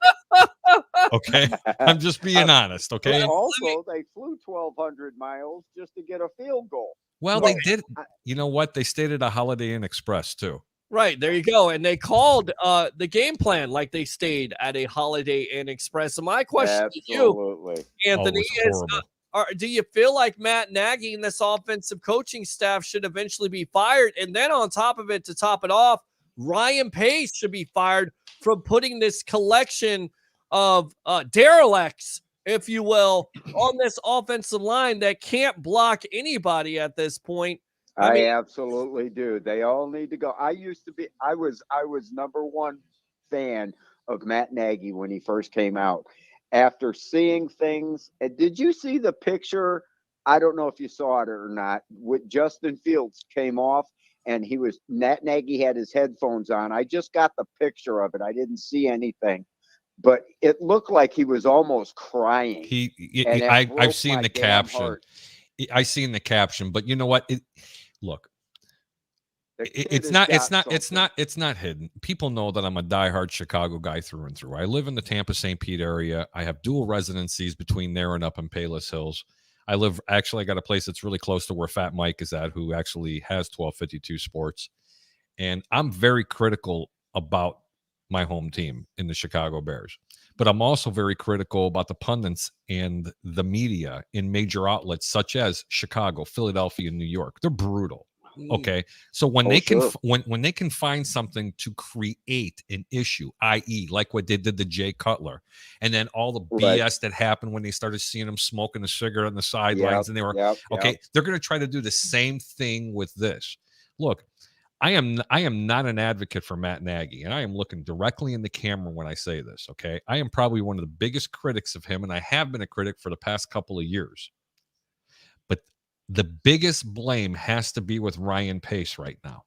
Okay, I'm just being honest. Okay. Also, they flew 1,200 miles just to get a field goal. Well, they did. You know what? They stayed at a Holiday Inn Express too. Right, there you go. And they called the game plan like they stayed at a Holiday Inn Express. So my question to you, Anthony, is do you feel like Matt Nagy and this offensive coaching staff should eventually be fired? And then on top of it, to top it off, Ryan Pace should be fired from putting this collection of derelicts, if you will, on this offensive line that can't block anybody at this point. I mean, absolutely do. They all need to go. I was number one fan of Matt Nagy when he first came out. After seeing things, and did you see the picture? I don't know if you saw it or not. With Justin Fields came off, and Matt Nagy had his headphones on. I just got the picture of it. I didn't see anything, but it looked like he was almost crying. I've seen the caption. I've seen the caption, but you know what? Look, it's not hidden. People know that I'm a diehard Chicago guy through and through. I live in the Tampa St. Pete area. I have dual residencies between there and up in Palos Hills. I got a place that's really close to where Fat Mike is at, who actually has 1252 Sports. And I'm very critical about my home team in the Chicago Bears. But I'm also very critical about the pundits and the media in major outlets such as Chicago, Philadelphia, and New York. They're brutal. Okay. So when they can find something to create an issue, i.e., like what they did to Jay Cutler, and then all the BS that happened when they started seeing him smoking a cigarette on the sidelines, and they were they're going to try to do the same thing with this. Look, I am not an advocate for Matt Nagy, and I am looking directly in the camera when I say this, okay? I am probably one of the biggest critics of him, and I have been a critic for the past couple of years. But the biggest blame has to be with Ryan Pace right now.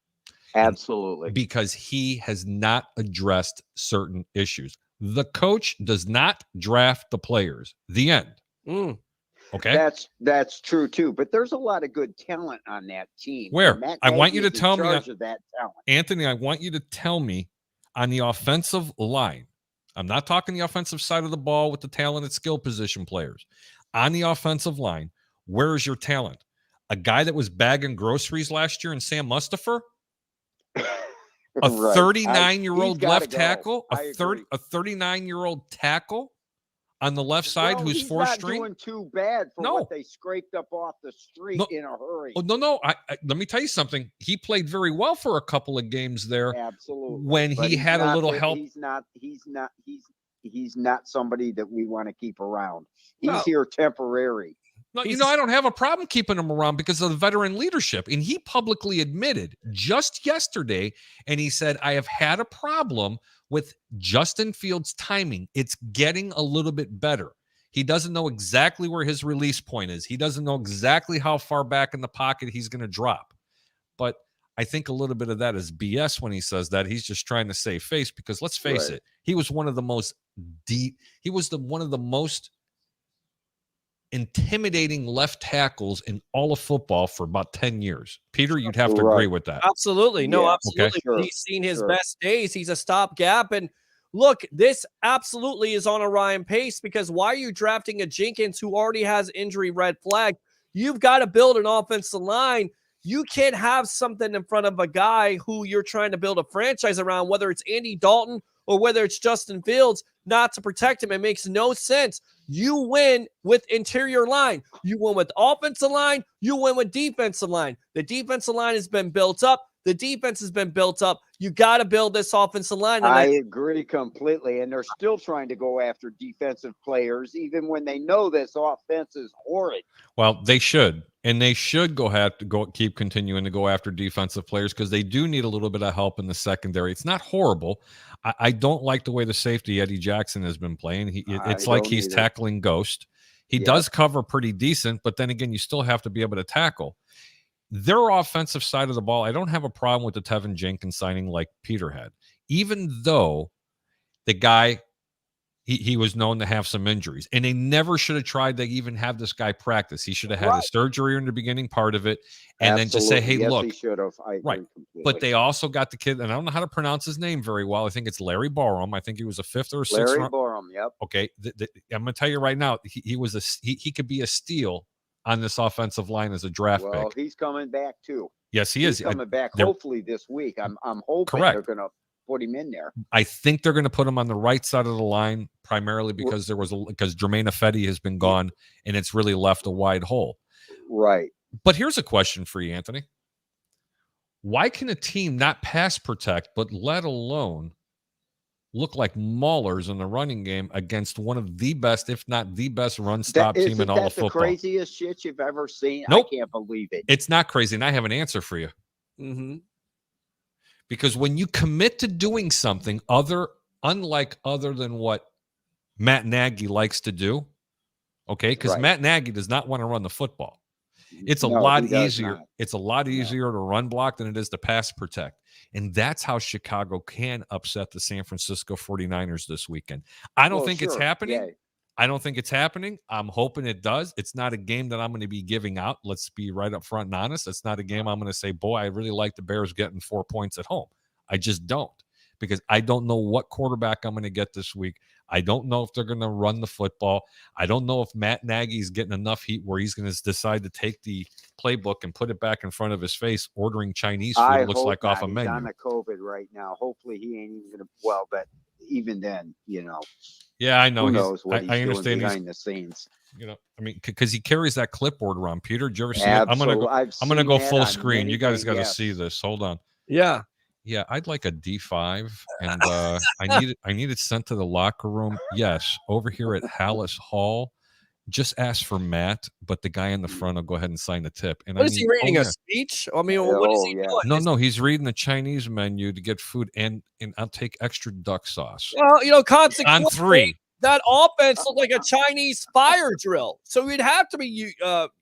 Absolutely. Because he has not addressed certain issues. The coach does not draft the players. The end. Okay. That's true too. But there's a lot of good talent on that team. Where? And Matt I want you Nagy to is tell in me, charge of that talent. Anthony, I want you to tell me on the offensive line. I'm not talking the offensive side of the ball with the talented skill position players. On the offensive line, where is your talent? A guy that was bagging groceries last year in Sam Mustipher? A Right. 39-year-old He's gotta left go. tackle? I agree. A 39-year-old tackle on the left side Well, who's he's fourth not string? doing too bad for No. what they scraped up off the street No. in a hurry. Oh, no. Let me tell you something. He played very well for a couple of games there. Absolutely. When But he he's had a not little the- help. He's not somebody that we want to keep around. He's No. here temporary. No, He's- I don't have a problem keeping him around because of the veteran leadership. And he publicly admitted just yesterday, and he said, I have had a problem with Justin Fields' timing. It's getting a little bit better. He doesn't know exactly where his release point is. He doesn't know exactly how far back in the pocket he's going to drop. But I think a little bit of that is BS when he says that. He's just trying to save face because let's face it, he was one of the most one of the most intimidating left tackles in all of football for about 10 years. Peter, you'd have to agree with that. Absolutely. No, Yeah, absolutely. sure, He's seen his sure. best days. He's a stopgap. And look, this absolutely is on a Ryan Pace because why are you drafting a Jenkins who already has injury red flag? You've got to build an offensive line. You can't have something in front of a guy who you're trying to build a franchise around, whether it's Andy Dalton or whether it's Justin Fields, not to protect him. It makes no sense. You win with interior line. You win with offensive line. You win with defensive line. The defensive line has been built up. The defense has been built up. You got to build this offensive line. And I agree completely. And they're still trying to go after defensive players, even when they know this offense is horrid. Well, they should. And they should keep continuing to go after defensive players because they do need a little bit of help in the secondary. It's not horrible. I don't like the way the safety Eddie Jackson has been playing. It's like he's tackling ghost. He does cover pretty decent, but then again, you still have to be able to tackle. Their offensive side of the ball, I don't have a problem with the Tevin Jenkins signing like Peter had, even though the guy, he was known to have some injuries, and they never should have tried to even have this guy practice. He should have had his surgery in the beginning part of it, and then just say, hey, yes, look. he should have. I agree completely. But they also got the kid, and I don't know how to pronounce his name very well. I think it's Larry Barham. I think he was a fifth or sixth Larry round. Barham, yep. Okay, I'm going to tell you right now, he could be a steal on this offensive line as a draft pick. Well, he's coming back too. Yes, he is. He's coming back hopefully this week. I'm hoping they're going to put him in there. I think they're going to put him on the right side of the line primarily because because Jermaine Ifedi has been gone and it's really left a wide hole. Right. But here's a question for you, Anthony. Why can a team not pass protect, but let alone look like maulers in the running game against one of the best, if not the best run stop team in all of football? That's the craziest shit you've ever seen. Nope. I can't believe it. It's not crazy. And I have an answer for you. Mm-hmm. Because when you commit to doing something other than what Matt Nagy likes to do, okay, because Matt Nagy does not want to run the football. It's a lot easier. Not. It's a lot easier to run block than it is to pass protect. And that's how Chicago can upset the San Francisco 49ers this weekend. I don't think it's happening. Yeah. I don't think it's happening. I'm hoping it does. It's not a game that I'm going to be giving out. Let's be right up front and honest. It's not a game I'm going to say, boy, I really like the Bears getting 4 points at home. I just don't, because I don't know what quarterback I'm going to get this week. I don't know if they're going to run the football. I don't know if Matt Nagy's getting enough heat where he's going to decide to take the playbook and put it back in front of his face, ordering Chinese food. It looks like off a menu. He's on the COVID right now. Hopefully he ain't even going to. Well, but even then, Yeah, I know. Who knows what he's I understand doing behind the scenes. I mean, because he carries that clipboard around. Peter, did you ever see it? Absolutely. I'm gonna go full screen. You guys got to see this. Hold on. Yeah. Yeah, I'd like a D5, and I need it sent to the locker room. Yes, over here at Hallis Hall. Just ask for Matt, but the guy in the front will go ahead and sign the tip. And what is he reading? A speech? I mean, what is he doing? No, he's reading the Chinese menu to get food, and I'll take extra duck sauce. Well, consequently, on 3. That offense looked like a Chinese fire drill. So you'd have to be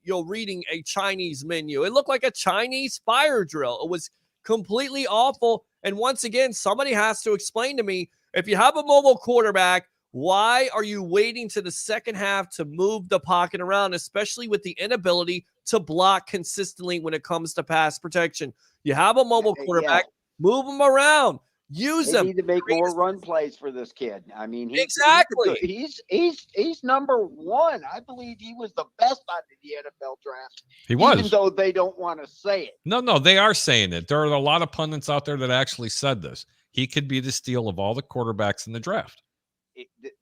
reading a Chinese menu. It looked like a Chinese fire drill. It was completely awful. And once again, somebody has to explain to me, if you have a mobile quarterback, Why are you waiting to the second half to move the pocket around, especially with the inability to block consistently when it comes to pass protection? You have a mobile quarterback, move him around, use They him. need to make more run plays for this kid. I mean, Exactly. He's number one. I believe he was the best out of the NFL draft. He was. Even though they don't want to say it. No, they are saying it. There are a lot of pundits out there that actually said this. He could be the steal of all the quarterbacks in the draft.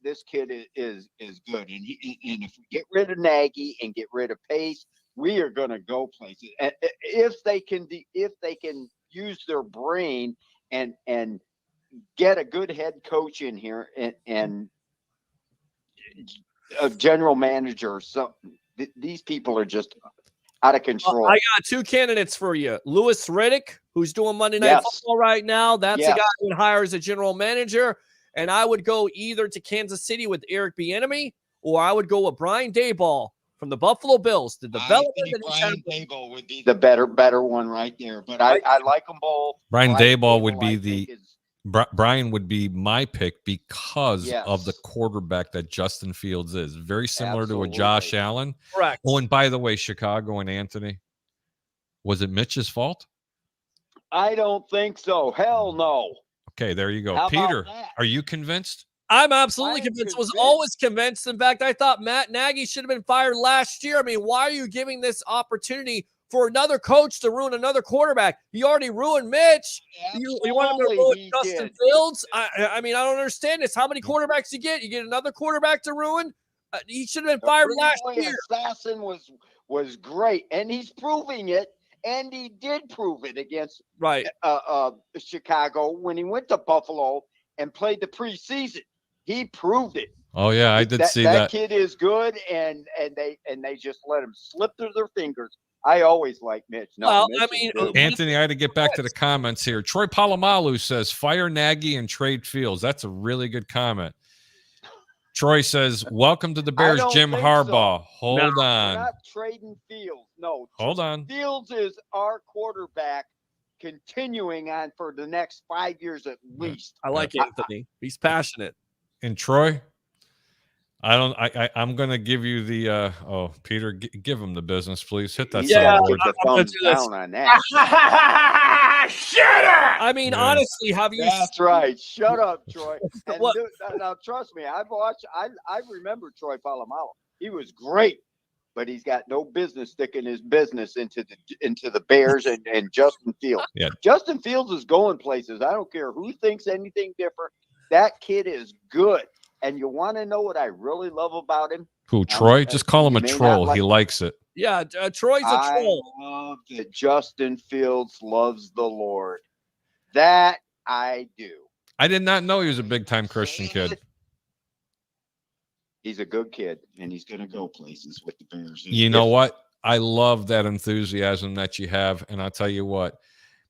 This kid is good, and if we get rid of Nagy and get rid of Pace, we are going to go places. And if they can use their brain and get a good head coach in here and a general manager, so these people are just out of control. I got two candidates for you. Louis Riddick, who's doing Monday Night Football right now. That's a guy who would hire as a general manager. And I would go either to Kansas City with Eric Bieniemy, or I would go with Brian Daboll from the Buffalo Bills. The development that Brian Daboll would be the better one right there. But I like them both. Brian Daboll would be Brian would be my pick because of the quarterback that Justin Fields is. Very similar to a Josh Allen. Correct. Oh, and by the way, Chicago and Anthony, was it Mitch's fault? I don't think so. Hell no. Okay, there you go. Peter, are you convinced? I'm absolutely convinced. Was always convinced. In fact, I thought Matt Nagy should have been fired last year. I mean, why are you giving this opportunity for another coach to ruin another quarterback? You already ruined Mitch. You want him to ruin Justin Fields? I mean, I don't understand this. How many quarterbacks you get? You get another quarterback to ruin? He should have been fired last year. Assassin was great, and he's proving it. And he did prove it against Chicago when he went to Buffalo and played the preseason. He proved it. Oh yeah, I did see that. That kid is good, and they just let him slip through their fingers. I always like Mitch. No, Mitch Anthony, I had to get back to the comments here. Troy Polamalu says, "Fire Nagy and trade Fields." That's a really good comment. Troy says, "Welcome to the Bears, Jim Harbaugh." So. Hold on. We're not trading Fields. No. Hold on. Fields is our quarterback continuing on for the next 5 years at least. I like Anthony. He's passionate. And Troy, I'm going to give you the Peter, give him the business, please. Hit that thumbs down on that. Shut up! I mean, honestly, have you? That's right. Shut up, Troy. Now, trust me, I remember Troy Polamalu. He was great, but he's got no business sticking his business into the Bears and Justin Fields. Yeah. Justin Fields is going places. I don't care who thinks anything different. That kid is good. And you want to know what I really love about him? Who, Troy? Just call him a troll. He likes it. Yeah, Troy's a troll. I love that Justin Fields loves the Lord. That I do. I did not know he was a big-time Christian kid. He's a good kid, and he's going to go places with the Bears. You know what? I love that enthusiasm that you have, and I'll tell you what,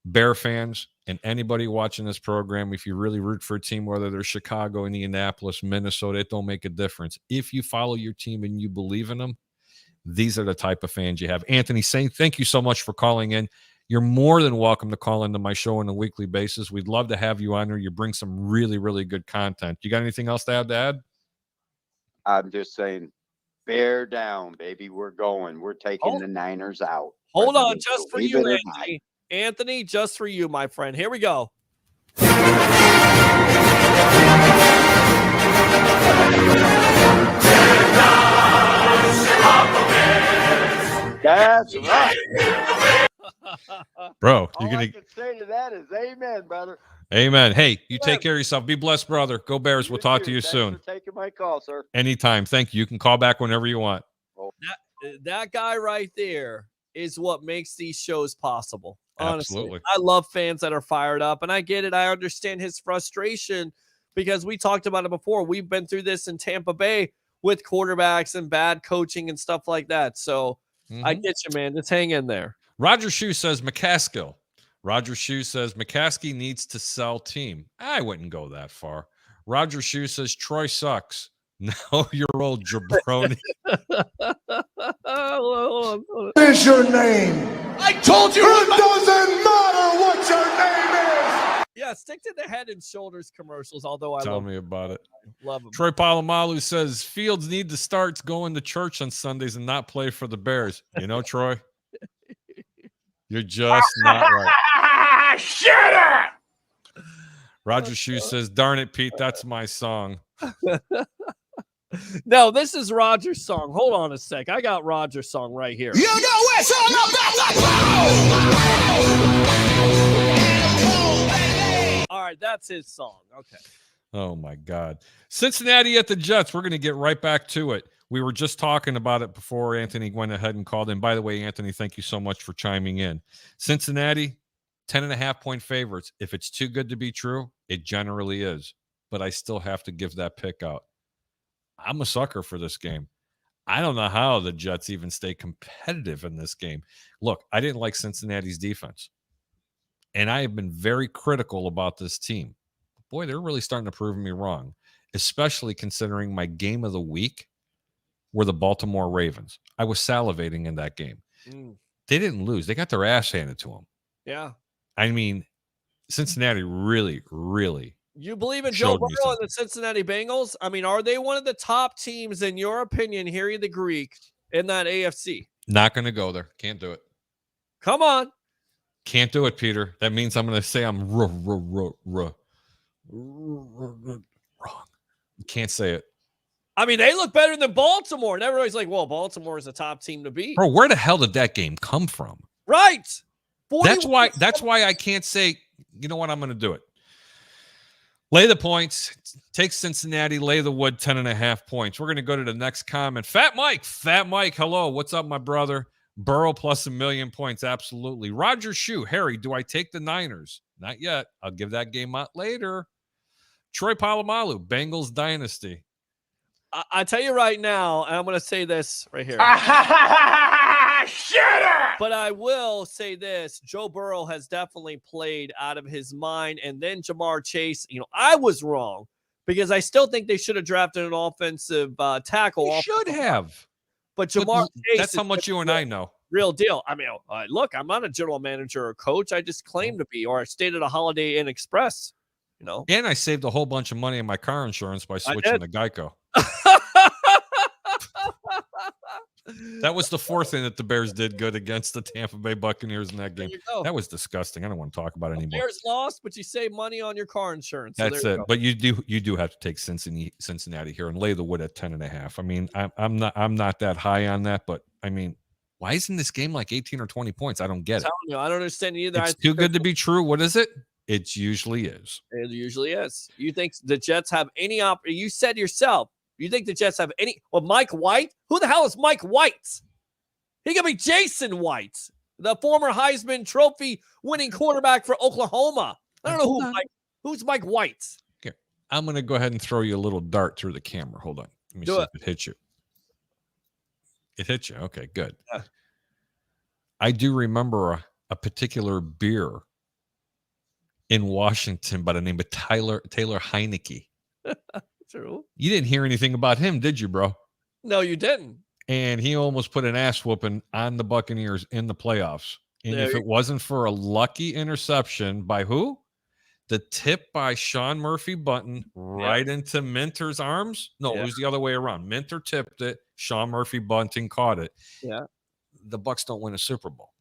Bear fans and anybody watching this program, if you really root for a team, whether they're Chicago, Indianapolis, Minnesota, it don't make a difference. If you follow your team and you believe in them, these are the type of fans you have. Anthony, thank you so much for calling in. You're more than welcome to call into my show on a weekly basis. We'd love to have you on here. You bring some really, really good content. You got anything else to add? I'm just saying, bear down, baby. We're going. We're taking the Niners out. Hold on, just for you, Anthony. Anthony, just for you, my friend. Here we go. That's right. Bro, All I can say to that is amen, brother. Amen. Hey, you take care of yourself. Be blessed, brother. Go Bears. We'll talk to you soon. Thanks for taking my call, sir. Anytime. Thank you. You can call back whenever you want. That guy right there is what makes these shows possible. Honestly, absolutely. I love fans that are fired up, and I get it. I understand his frustration because we talked about it before. We've been through this in Tampa Bay with quarterbacks and bad coaching and stuff like that. So I get you, man. Just hang in there. Roger Shue says McCaskill. Roger Shue says McCaskey needs to sell team. I wouldn't go that far. Roger Shue says Troy sucks. No, you're old jabroni. What is your name? I told you. It doesn't matter what your name is. Yeah, stick to the Head and Shoulders commercials, although I Tell me about it. love them. Troy Polamalu says Fields need to start going to church on Sundays and not play for the Bears. You know, Troy, you're just not right. Shut up! Roger Shoe says, darn it, Pete, that's my song. No, this is Roger's song. Hold on a sec. I got Roger's song right here. You know it's all about All right, that's his song. Okay. Oh, my God. Cincinnati at the Jets. We're going to get right back to it. We were just talking about it before Anthony went ahead and called in. By the way, Anthony, thank you so much for chiming in. Cincinnati, 10.5-point favorites. If it's too good to be true, it generally is. But I still have to give that pick out. I'm a sucker for this game. I don't know how the Jets even stay competitive in this game. Look, I didn't like Cincinnati's defense. And I have been very critical about this team. Boy, they're really starting to prove me wrong, especially considering my game of the week were the Baltimore Ravens. I was salivating in that game. They didn't lose. They got their ass handed to them. Yeah. I mean, Cincinnati really, really. You believe in Joe Burrow and the Cincinnati Bengals? I mean, are they one of the top teams, in your opinion, Harry the Greek, in that AFC? Not going to go there. Can't do it. Come on. Can't do it, Peter. That means I'm going to say I'm wrong. You can't say it. I mean, they look better than Baltimore. And everybody's like, well, Baltimore is a top team to beat. Bro, where the hell did that game come from? Right. That's why I can't say, you know what, I'm going to do it. Lay the points. Take Cincinnati. Lay the wood. 10.5 points. We're going to go to the next comment. Fat Mike. Hello. What's up, my brother? Burrow plus 1,000,000 points. Absolutely. Roger Shoe. Harry, do I take the Niners? Not yet. I'll give that game out later. Troy Polamalu. Bengals dynasty. I tell you right now, and I'm going to say this right here. Shut up! But I will say this. Joe Burrow has definitely played out of his mind. And then Jamar Chase, I was wrong because I still think they should have drafted an offensive tackle. They should have. But Jamar Chase, that's how much you and I know. Real deal. I mean, look, I'm not a general manager or coach. I just claim to be, or I stayed at a Holiday Inn Express, And I saved a whole bunch of money in my car insurance by switching to Geico. That was the fourth thing that the Bears did good against the Tampa Bay Buccaneers in that game. That was disgusting. I don't want to talk about it anymore. Bears lost, but you save money on your car insurance. So that's it. But you do have to take Cincinnati here and lay the wood at 10.5. I mean, I'm not that high on that, but I mean, why isn't this game like 18 or 20 points? I don't get it. I don't understand either. It's too good to be true. What is it? It usually is. It usually is. You think the Jets have any you said yourself. You think the Jets have any? Well, Mike White? Who the hell is Mike White? He could be Jason White, the former Heisman Trophy winning quarterback for Oklahoma. I don't know who's Mike White. Here, I'm going to go ahead and throw you a little dart through the camera. Hold on. Let me see if it hits you. It hit you. Okay, good. Yeah. I do remember a particular beer in Washington by the name of Taylor Heineke. True. You didn't hear anything about him, did you, bro? No, you didn't. And he almost put an ass whooping on the Buccaneers in the playoffs. And if it wasn't for a lucky interception by who? The tip by Sean Murphy Bunting right into Minter's arms. No, it was the other way around. Minter tipped it. Sean Murphy Bunting caught it. Yeah. The Bucs don't win a Super Bowl.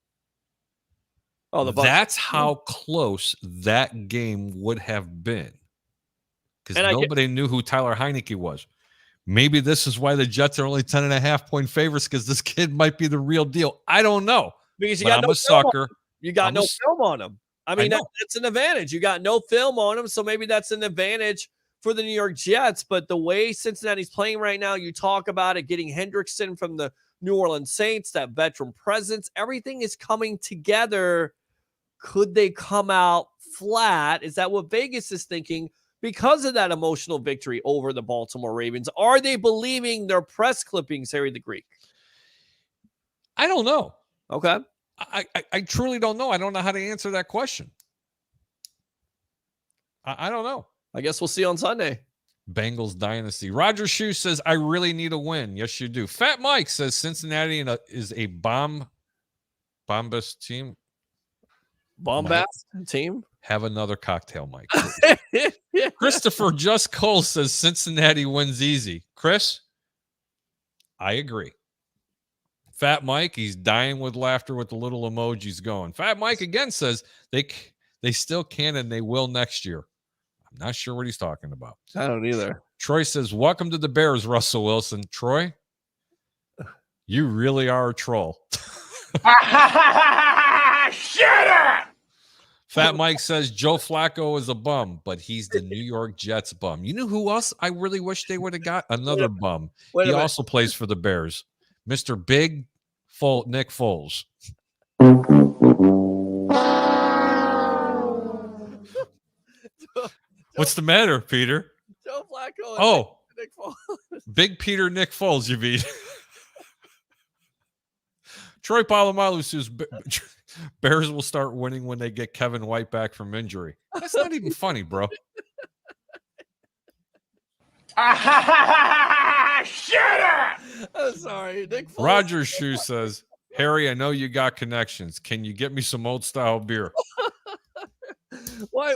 Oh, that's how close that game would have been. Because nobody knew who Tyler Heineke was. Maybe this is why the Jets are only 10.5-point favorites, because this kid might be the real deal. I don't know. Because you got no sucker. You got no film on him. I mean, that's an advantage. You got no film on him, so maybe that's an advantage for the New York Jets. But the way Cincinnati's playing right now, you talk about it, getting Hendrickson from the New Orleans Saints, that veteran presence, everything is coming together. Could they come out flat? Is that what Vegas is thinking? Because of that emotional victory over the Baltimore Ravens, are they believing their press clippings, Harry the Greek? I don't know. Okay. I truly don't know. I don't know how to answer that question. I don't know. I guess we'll see on Sunday. Bengals dynasty. Roger Shoe says, I really need a win. Yes, you do. Fat Mike says Cincinnati is a bombast team. Bombast team. Have another cocktail, Mike. Christopher Just Cole says Cincinnati wins easy. Chris, I agree. Fat Mike, he's dying with laughter with the little emojis going. Fat Mike again says they still can and they will next year. I'm not sure what he's talking about. I don't either. Troy says, welcome to the Bears, Russell Wilson. Troy, you really are a troll. Shut up! Fat Mike says Joe Flacco is a bum, but he's the New York Jets bum. You know who else I really wish they would have got? Another bum. He also plays for the Bears. Mr. Big Nick Foles. What's the matter, Peter? Joe Flacco. Oh, Nick Foles. Big Peter Nick Foles, you mean? Troy Polamalu says Bears will start winning when they get Kevin White back from injury. That's not even funny, bro. Shut up! I'm sorry, Nick Foles. Roger Shoe says, Harry, I know you got connections. Can you get me some old style beer? Why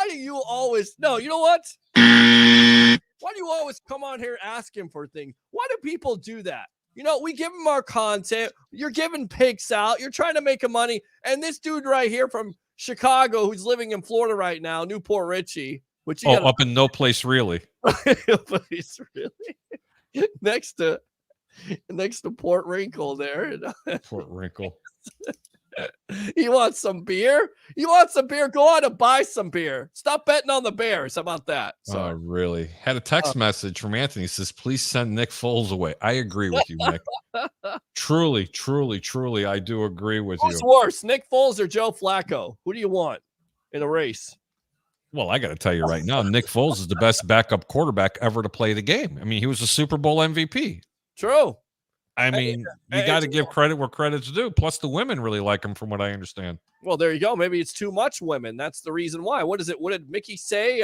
do you always no, you know what? Why do you always come on here asking for things? Why do people do that? You know, we give them our content. You're giving picks out. You're trying to make a money. And this dude right here from Chicago who's living in Florida right now, Newport Richie, which you up in no place really. Place really. next to Port Wrinkle there. Port Wrinkle. You want some beer? You want some beer? Go out and buy some beer. Stop betting on the Bears. How about that? Oh, really? Had a text message from Anthony. He says, please send Nick Foles away. I agree with you, Nick. Truly, I do agree with Who's you. worse, Nick Foles or Joe Flacco? Who do you want in a race? Well, I got to tell you right now, Nick Foles is the best backup quarterback ever to play the game. I mean, he was a Super Bowl MVP. True. I mean, you got to give credit where credit's due. Plus, the women really like him, from what I understand. Well, there you go. Maybe it's too much women. That's the reason why. What is it? What did Mickey say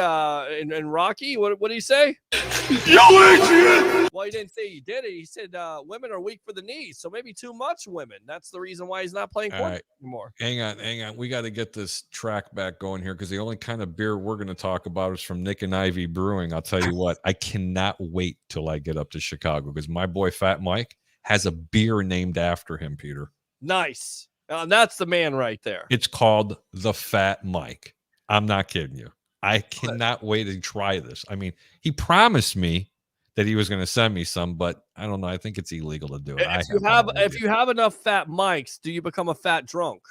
in Rocky? What did he say? You idiot! Well, he didn't say he did it. He said women are weak for the knees. So maybe too much women. That's the reason why he's not playing quarterback anymore. Hang on. We got to get this track back going here, because the only kind of beer we're going to talk about is from Nick and Ivy Brewing. I'll tell you what, I cannot wait till I get up to Chicago, because my boy Fat Mike has a beer named after him, Peter. Nice. That's the man right there. It's called the Fat Mike. I'm not kidding you. I cannot wait to try this. I mean, he promised me that he was going to send me some, but I don't know. I think it's illegal to do it. If you have enough Fat Mikes, do you become a fat drunk?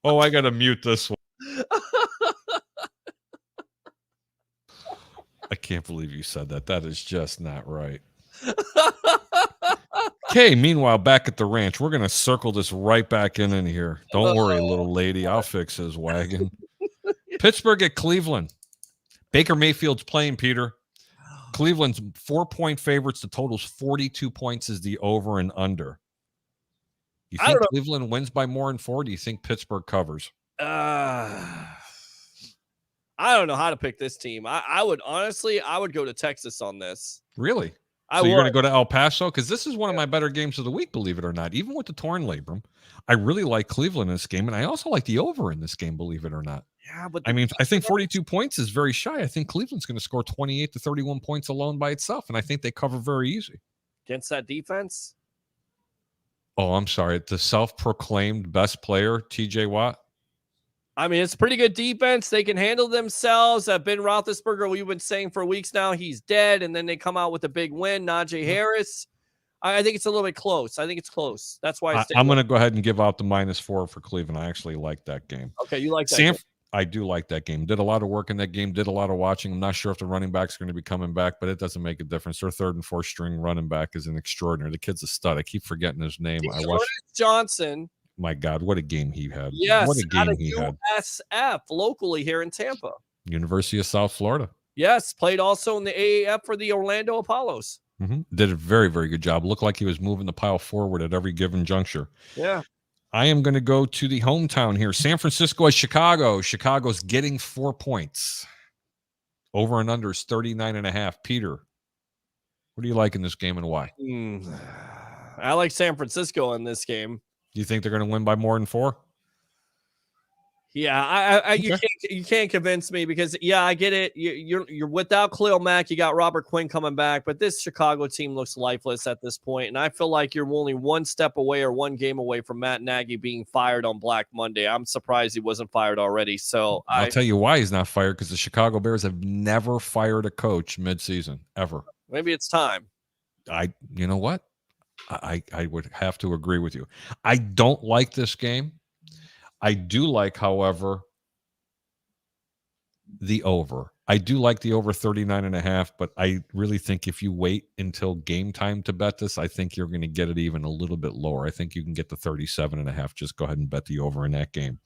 Oh, I got to mute this one. I can't believe you said that. That is just not right. Okay, meanwhile, back at the ranch, we're going to circle this right back in here. Don't worry, little lady. I'll fix his wagon. Pittsburgh at Cleveland. Baker Mayfield's playing, Peter. Cleveland's 4-point favorites. The total's 42 points is the over and under. You think Cleveland wins by more than 4? Do you think Pittsburgh covers? I don't know how to pick this team. I would go to Texas on this. Really? So you're going to go to El Paso? Because this is one of my better games of the week, believe it or not. Even with the torn labrum, I really like Cleveland in this game, and I also like the over in this game, believe it or not. Yeah, but I mean, I think 42 points is very shy. I think Cleveland's going to score 28 to 31 points alone by itself, and I think they cover very easy. Against that defense? Oh, I'm sorry. The self-proclaimed best player, TJ Watt. I mean, it's a pretty good defense. They can handle themselves. Ben Roethlisberger, we've been saying for weeks now, he's dead. And then they come out with a big win. Najee Harris. I think it's a little bit close. I think it's close. That's why I'm going to go ahead and give out the -4 for Cleveland. I actually like that game. Okay, you like that game. I do like that game. Did a lot of work in that game. Did a lot of watching. I'm not sure if the running back's going to be coming back, but it doesn't make a difference. Their 3rd and 4th string running back is an extraordinary. The kid's a stud. I keep forgetting his name. I watched Johnson. My God, what a game he had. Yes, what a game he had. USF locally here in Tampa. University of South Florida. Yes, played also in the AAF for the Orlando Apollos. Did a very, very good job. Looked like he was moving the pile forward at every given juncture. Yeah. I am going to go to the hometown here. San Francisco at Chicago. Chicago's getting 4 points. Over and under is 39.5. Peter, what do you like in this game and why? I like San Francisco in this game. Do you think they're going to win by more than 4? Yeah, you can't convince me because I get it. You're without Khalil Mack. You got Robert Quinn coming back, but this Chicago team looks lifeless at this point, and I feel like you're only one step away or one game away from Matt Nagy being fired on Black Monday. I'm surprised he wasn't fired already. So I'll tell you why he's not fired, because the Chicago Bears have never fired a coach midseason ever. Maybe it's time. You know what? I would have to agree with you. I don't like this game. I do like, however, the over. I do like the over 39.5, but I really think if you wait until game time to bet this, I think you're going to get it even a little bit lower. I think you can get the 37.5. Just go ahead and bet the over in that game.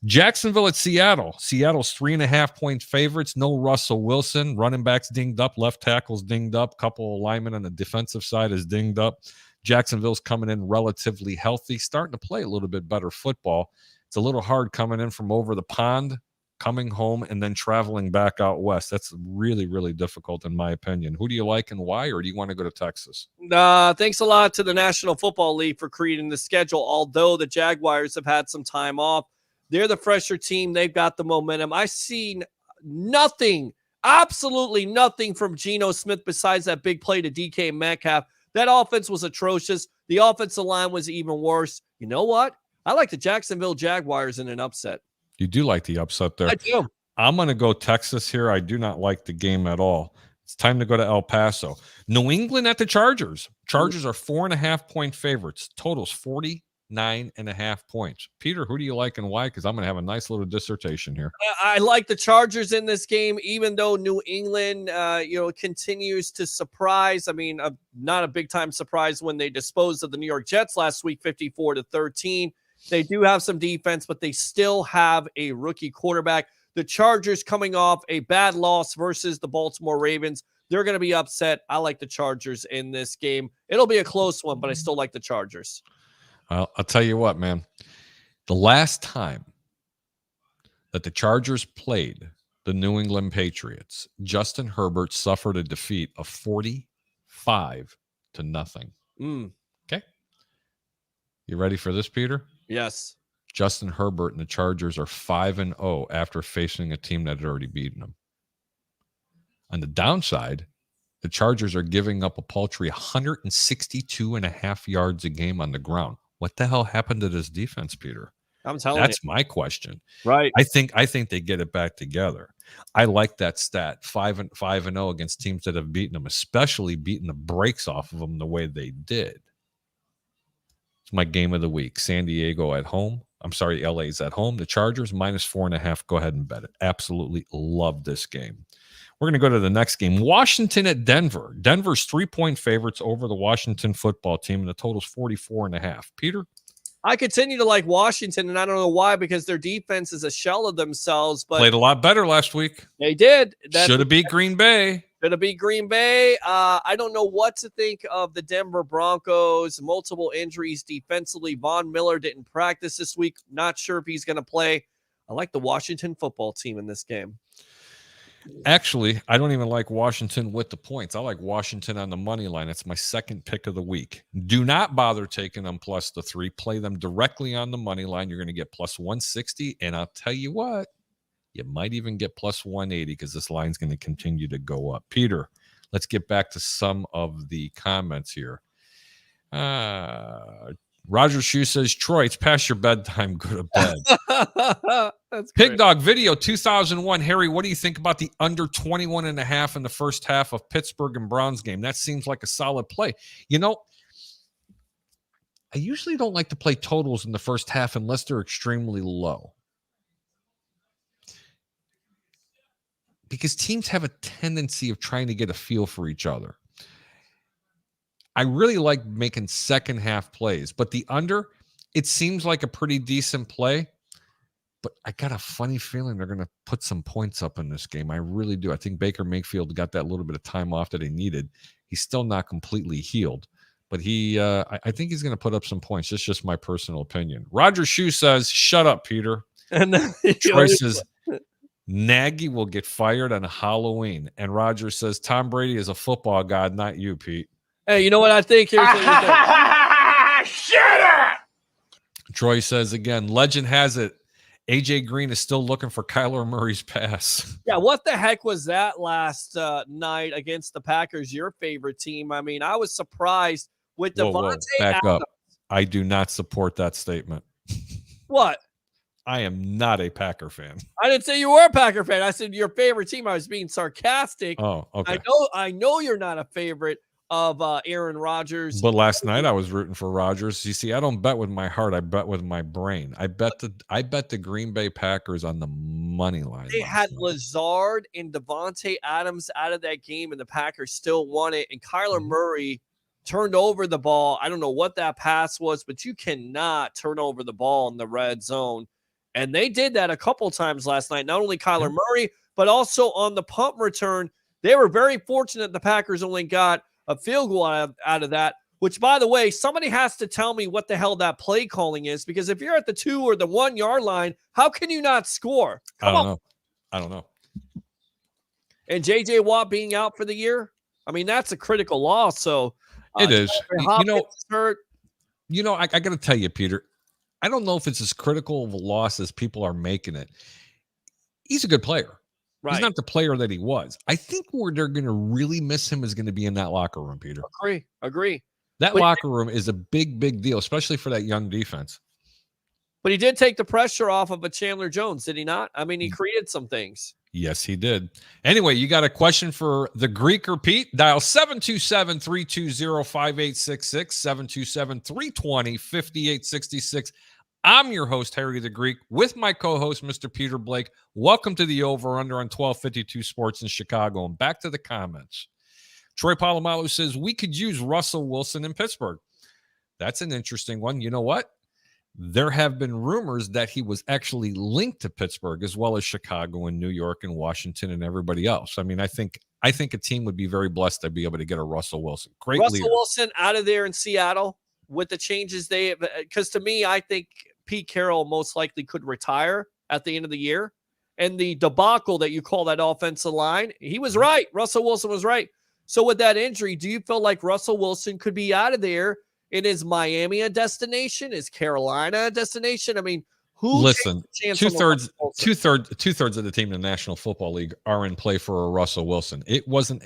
Jacksonville at Seattle. Seattle's 3.5-point favorites. No Russell Wilson. Running backs dinged up. Left tackles dinged up. Couple of linemen on the defensive side is dinged up. Jacksonville's coming in relatively healthy, starting to play a little bit better football. It's a little hard coming in from over the pond, coming home, and then traveling back out west. That's really, really difficult in my opinion. Who do you like and why, or do you want to go to Texas? Thanks a lot to the National Football League for creating the schedule, although the Jaguars have had some time off. They're the fresher team. They've got the momentum. I've seen nothing, absolutely nothing from Geno Smith besides that big play to DK Metcalf. That offense was atrocious. The offensive line was even worse. You know what? I like the Jacksonville Jaguars in an upset. You do like the upset there. I do. I'm going to go Texas here. I do not like the game at all. It's time to go to El Paso. New England at the Chargers. Chargers are 4.5-point favorites. Totals 49.5 points. Peter, who do you like and why? Because I'm going to have a nice little dissertation here. I like the Chargers in this game, even though New England, continues to surprise. I mean, not a big time surprise when they disposed of the New York Jets last week, 54-13. They do have some defense, but they still have a rookie quarterback. The Chargers coming off a bad loss versus the Baltimore Ravens. They're going to be upset. I like the Chargers in this game. It'll be a close one, but I still like the Chargers. I'll tell you what, man. The last time that the Chargers played the New England Patriots, Justin Herbert suffered a defeat of 45-0. Okay. You ready for this, Peter? Yes. Justin Herbert and the Chargers are 5-0 after facing a team that had already beaten them. On the downside, the Chargers are giving up a paltry 162.5 yards a game on the ground. What the hell happened to this defense, Peter? I'm telling you. That's my question. Right. I think they get it back together. I like that stat, 5-0 against teams that have beaten them, especially beating the brakes off of them the way they did. It's my game of the week. San Diego at home. I'm sorry, LA's at home. The Chargers -4.5. Go ahead and bet it. Absolutely love this game. We're going to go to the next game. Washington at Denver. Denver's 3-point favorites over the Washington football team, and the total's 44.5. Peter? I continue to like Washington, and I don't know why, because their defense is a shell of themselves. But played a lot better last week. They did. Should have beat Green Bay. Should have beat Green Bay. I don't know what to think of the Denver Broncos. Multiple injuries defensively. Von Miller didn't practice this week. Not sure if he's going to play. I like the Washington football team in this game. Actually, I don't even like Washington with the points. I like Washington on the money line. It's my second pick of the week. Do not bother taking them plus the 3. Play them directly on the money line. You're going to get plus 160. And I'll tell you what, you might even get plus 180 because this line's going to continue to go up. Peter, let's get back to some of the comments here. Roger Shue says, Troy, it's past your bedtime. Go to bed. That's Pig great. Dog Video 2001. Harry, what do you think about the under 21.5 in the first half of Pittsburgh and Browns game? That seems like a solid play. You know, I usually don't like to play totals in the first half unless they're extremely low, because teams have a tendency of trying to get a feel for each other. I really like making second half plays, but the under, it seems like a pretty decent play, but I got a funny feeling they're going to put some points up in this game. I really do. I think Baker Mayfield got that little bit of time off that he needed. He's still not completely healed, but I think he's going to put up some points. It's just my personal opinion. Roger Shue says, shut up, Peter. And Troy says, Nagy will get fired on Halloween. And Roger says, Tom Brady is a football god, not you, Pete. Hey, you know what I think? Here's what you think. Shut up! Troy says again, legend has it, AJ Green is still looking for Kyler Murray's pass. Yeah, what the heck was that last night against the Packers, your favorite team? I mean, I was surprised with Devontae Back Adams. up. I do not support that statement. What? I am not a Packer fan. I didn't say you were a Packer fan. I said your favorite team. I was being sarcastic. Oh, okay. I know you're not a favorite of Aaron Rodgers. But last night I was rooting for Rodgers. You see, I don't bet with my heart. I bet with my brain. I bet the Green Bay Packers on the money line. They had Lazard and Devontae Adams out of that game, and the Packers still won it. And Kyler Murray turned over the ball. I don't know what that pass was, but you cannot turn over the ball in the red zone. And they did that a couple times last night. Not only Kyler Murray, but also on the punt return. They were very fortunate the Packers only got a field goal out of that, which, by the way, somebody has to tell me what the hell that play calling is, because if you're at the 2 or the 1 yard line, how can you not score? I don't know. And J.J. Watt being out for the year, I mean, that's a critical loss. So it is. Hurt. I got to tell you, Peter, I don't know if it's as critical of a loss as people are making it. He's a good player. Right. He's not the player that he was. I think where they're going to really miss him is going to be in that locker room, Peter. Agree. That locker room is a big, big deal, especially for that young defense. But he did take the pressure off of a Chandler Jones, did he not? I mean, he created some things. Yes, he did. Anyway, you got a question for the Greek or Pete? Dial 727-320-5866, 727-320-5866. I'm your host, Harry the Greek, with my co-host, Mr. Peter Blake. Welcome to the Over-Under on 1252 Sports in Chicago. And back to the comments. Troy Polamalu says, we could use Russell Wilson in Pittsburgh. That's an interesting one. You know what? There have been rumors that he was actually linked to Pittsburgh, as well as Chicago and New York and Washington and everybody else. I mean, I think a team would be very blessed to be able to get a Russell Wilson. Great leader. Russell Wilson out of there in Seattle with the changes because to me, I think Pete Carroll most likely could retire at the end of the year. And the debacle that you call that offensive line, he was right. Russell Wilson was right. So with that injury, do you feel like Russell Wilson could be out of there? And is Miami a destination? Is Carolina a destination? I mean, listen, two-thirds of the team in the National Football League are in play for a Russell Wilson. It wasn't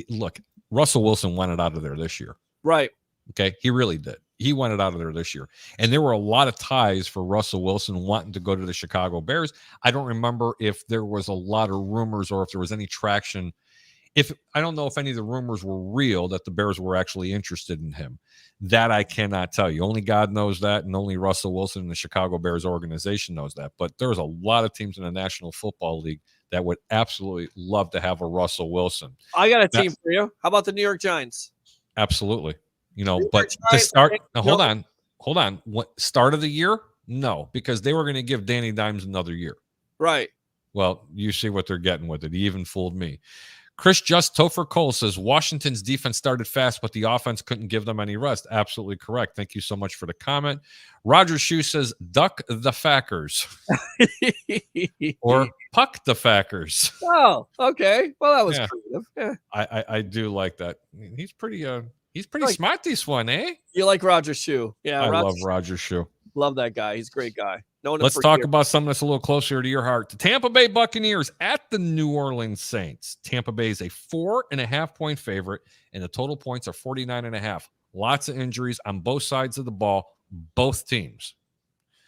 look, Russell Wilson wanted out of there this year. Right. Okay. He really did. He wanted out of there this year. And there were a lot of ties for Russell Wilson wanting to go to the Chicago Bears. I don't remember if there was a lot of rumors or if there was any traction. I don't know if any of the rumors were real that the Bears were actually interested in him. That I cannot tell you. Only God knows that, and only Russell Wilson and the Chicago Bears organization knows that. But there's a lot of teams in the National Football League that would absolutely love to have a Russell Wilson. I got a team for you. How about the New York Giants? Absolutely. But to start, hold on. What start of the year? No, because they were going to give Danny Dimes another year. Right. Well, you see what they're getting with it. He even fooled me. Chris Topher Cole says Washington's defense started fast, but the offense couldn't give them any rest. Absolutely correct. Thank you so much for the comment. Roger Shue says duck the Fackers or puck the Fackers. Oh, okay. Well, that was creative. Yeah. I do like that. He's pretty smart, this one, eh? You like Roger Shue. Yeah, I love Roger Shue. Love that guy. He's a great guy. Let's talk about something that's a little closer to your heart. The Tampa Bay Buccaneers at the New Orleans Saints. Tampa Bay is a 4.5-point favorite, and the total points are 49.5. Lots of injuries on both sides of the ball, both teams.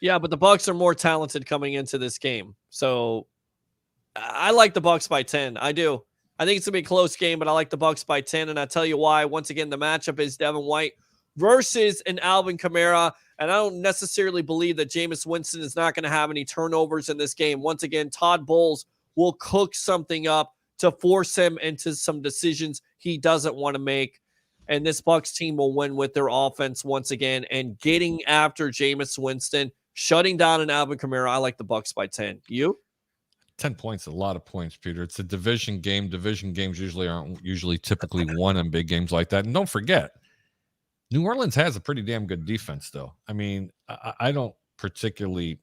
Yeah, but the Bucs are more talented coming into this game. So I like the Bucs by 10. I do. I think it's going to be a close game, but I like the Bucs by 10, and I'll tell you why. Once again, the matchup is Devin White versus an Alvin Kamara. And I don't necessarily believe that Jameis Winston is not going to have any turnovers in this game. Once again, Todd Bowles will cook something up to force him into some decisions he doesn't want to make. And this Bucs team will win with their offense once again and getting after Jameis Winston, shutting down an Alvin Kamara. I like the Bucs by 10. You? 10 points, a lot of points, Peter. It's a division game. Division games aren't typically won in big games like that. And don't forget, New Orleans has a pretty damn good defense, though. I mean, I don't particularly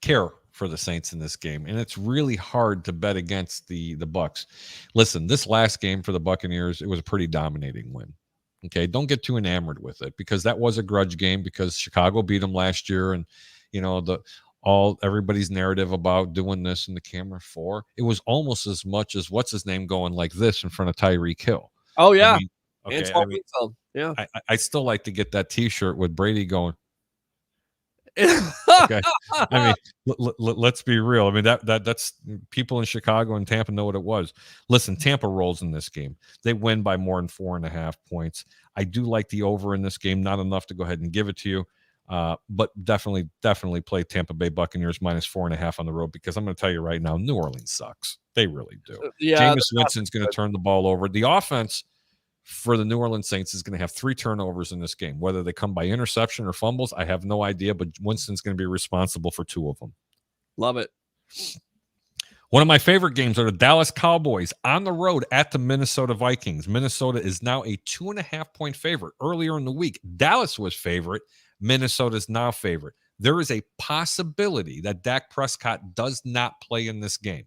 care for the Saints in this game, and it's really hard to bet against the Bucs. Listen, this last game for the Buccaneers, it was a pretty dominating win. Okay, don't get too enamored with it because that was a grudge game because Chicago beat them last year, and everybody's narrative about doing this in the camera 4, it was almost as much as what's his name going like this in front of Tyreek Hill. Oh yeah, I mean, okay, yeah. I still like to get that T-shirt with Brady going. Okay, I mean, let's be real. I mean that's people in Chicago and Tampa know what it was. Listen, Tampa rolls in this game. They win by more than 4.5 points. I do like the over in this game, not enough to go ahead and give it to you. But definitely play Tampa Bay Buccaneers minus 4.5 on the road because I'm going to tell you right now, New Orleans sucks. They really do. Yeah, Jameis Winston's going to turn the ball over. The offense for the New Orleans Saints is going to have 3 turnovers in this game. Whether they come by interception or fumbles, I have no idea, but Winston's going to be responsible for 2 of them. Love it. One of my favorite games are the Dallas Cowboys on the road at the Minnesota Vikings. Minnesota is now a 2.5-point favorite. Earlier in the week, Dallas was favorite. Minnesota is now favorite. There is a possibility that Dak Prescott does not play in this game.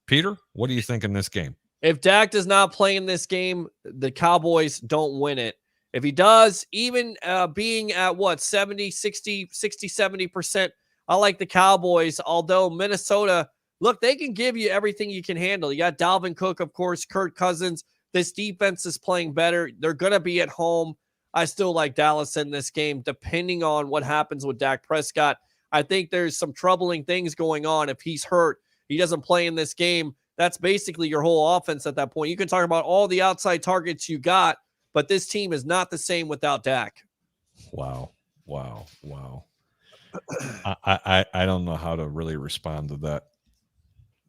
Peter, what do you think in this game? If Dak does not play in this game, the Cowboys don't win it. If he does, even being at 70, 60, 70%, I like the Cowboys. Although Minnesota, look, they can give you everything you can handle. You got Dalvin Cook, of course, Kirk Cousins. This defense is playing better. They're going to be at home. I still like Dallas in this game, depending on what happens with Dak Prescott. I think there's some troubling things going on. If he's hurt, he doesn't play in this game. That's basically your whole offense at that point. You can talk about all the outside targets you got, but this team is not the same without Dak. Wow. I don't know how to really respond to that.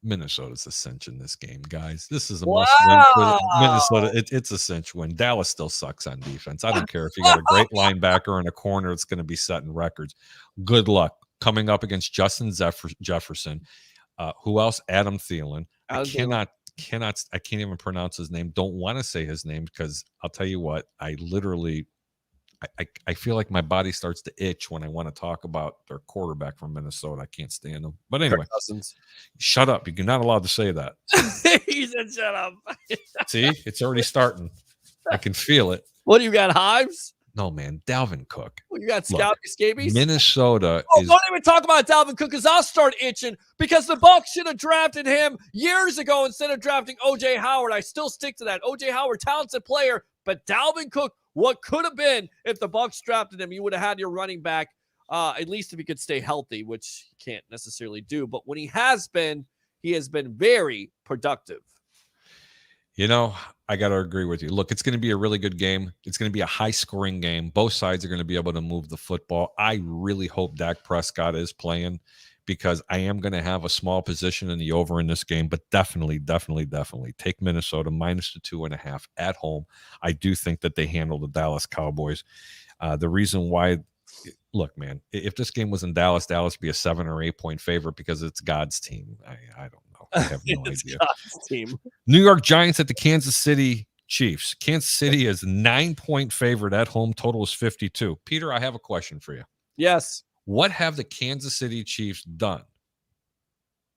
Minnesota's a cinch in this game, guys. This is a must win for Minnesota. It's a cinch win. Dallas still sucks on defense. I don't care if you got a great linebacker in a corner, it's going to be setting records. Good luck coming up against Justin Jefferson. Who else? Adam Thielen. I can't even pronounce his name. Don't want to say his name because I'll tell you what, I feel like my body starts to itch when I want to talk about their quarterback from Minnesota. I can't stand him. But anyway, shut up. You're not allowed to say that. He said, shut up. See, it's already starting. I can feel it. What do you got, hives? No, man. Dalvin Cook. Well, you got scalpy scabies? Minnesota don't even talk about Dalvin Cook because I'll start itching because the Bucs should have drafted him years ago instead of drafting O.J. Howard. I still stick to that. O.J. Howard, talented player, but Dalvin Cook, what could have been if the Bucs drafted him, you would have had your running back, at least if he could stay healthy, which he can't necessarily do. But when he has been very productive. You know, I got to agree with you. Look, it's going to be a really good game. It's going to be a high-scoring game. Both sides are going to be able to move the football. I really hope Dak Prescott is playing because I am going to have a small position in the over in this game, but definitely take Minnesota minus the 2.5 at home. I do think that they handle the Dallas Cowboys. The reason why, look, man, if this game was in Dallas, Dallas would be a 7 or 8 point favorite because it's God's team. I don't know. I have no idea. God's team. New York Giants at the Kansas City Chiefs. Kansas City is 9-point favorite at home. Total is 52. Peter, I have a question for you. Yes. What have the Kansas City Chiefs done?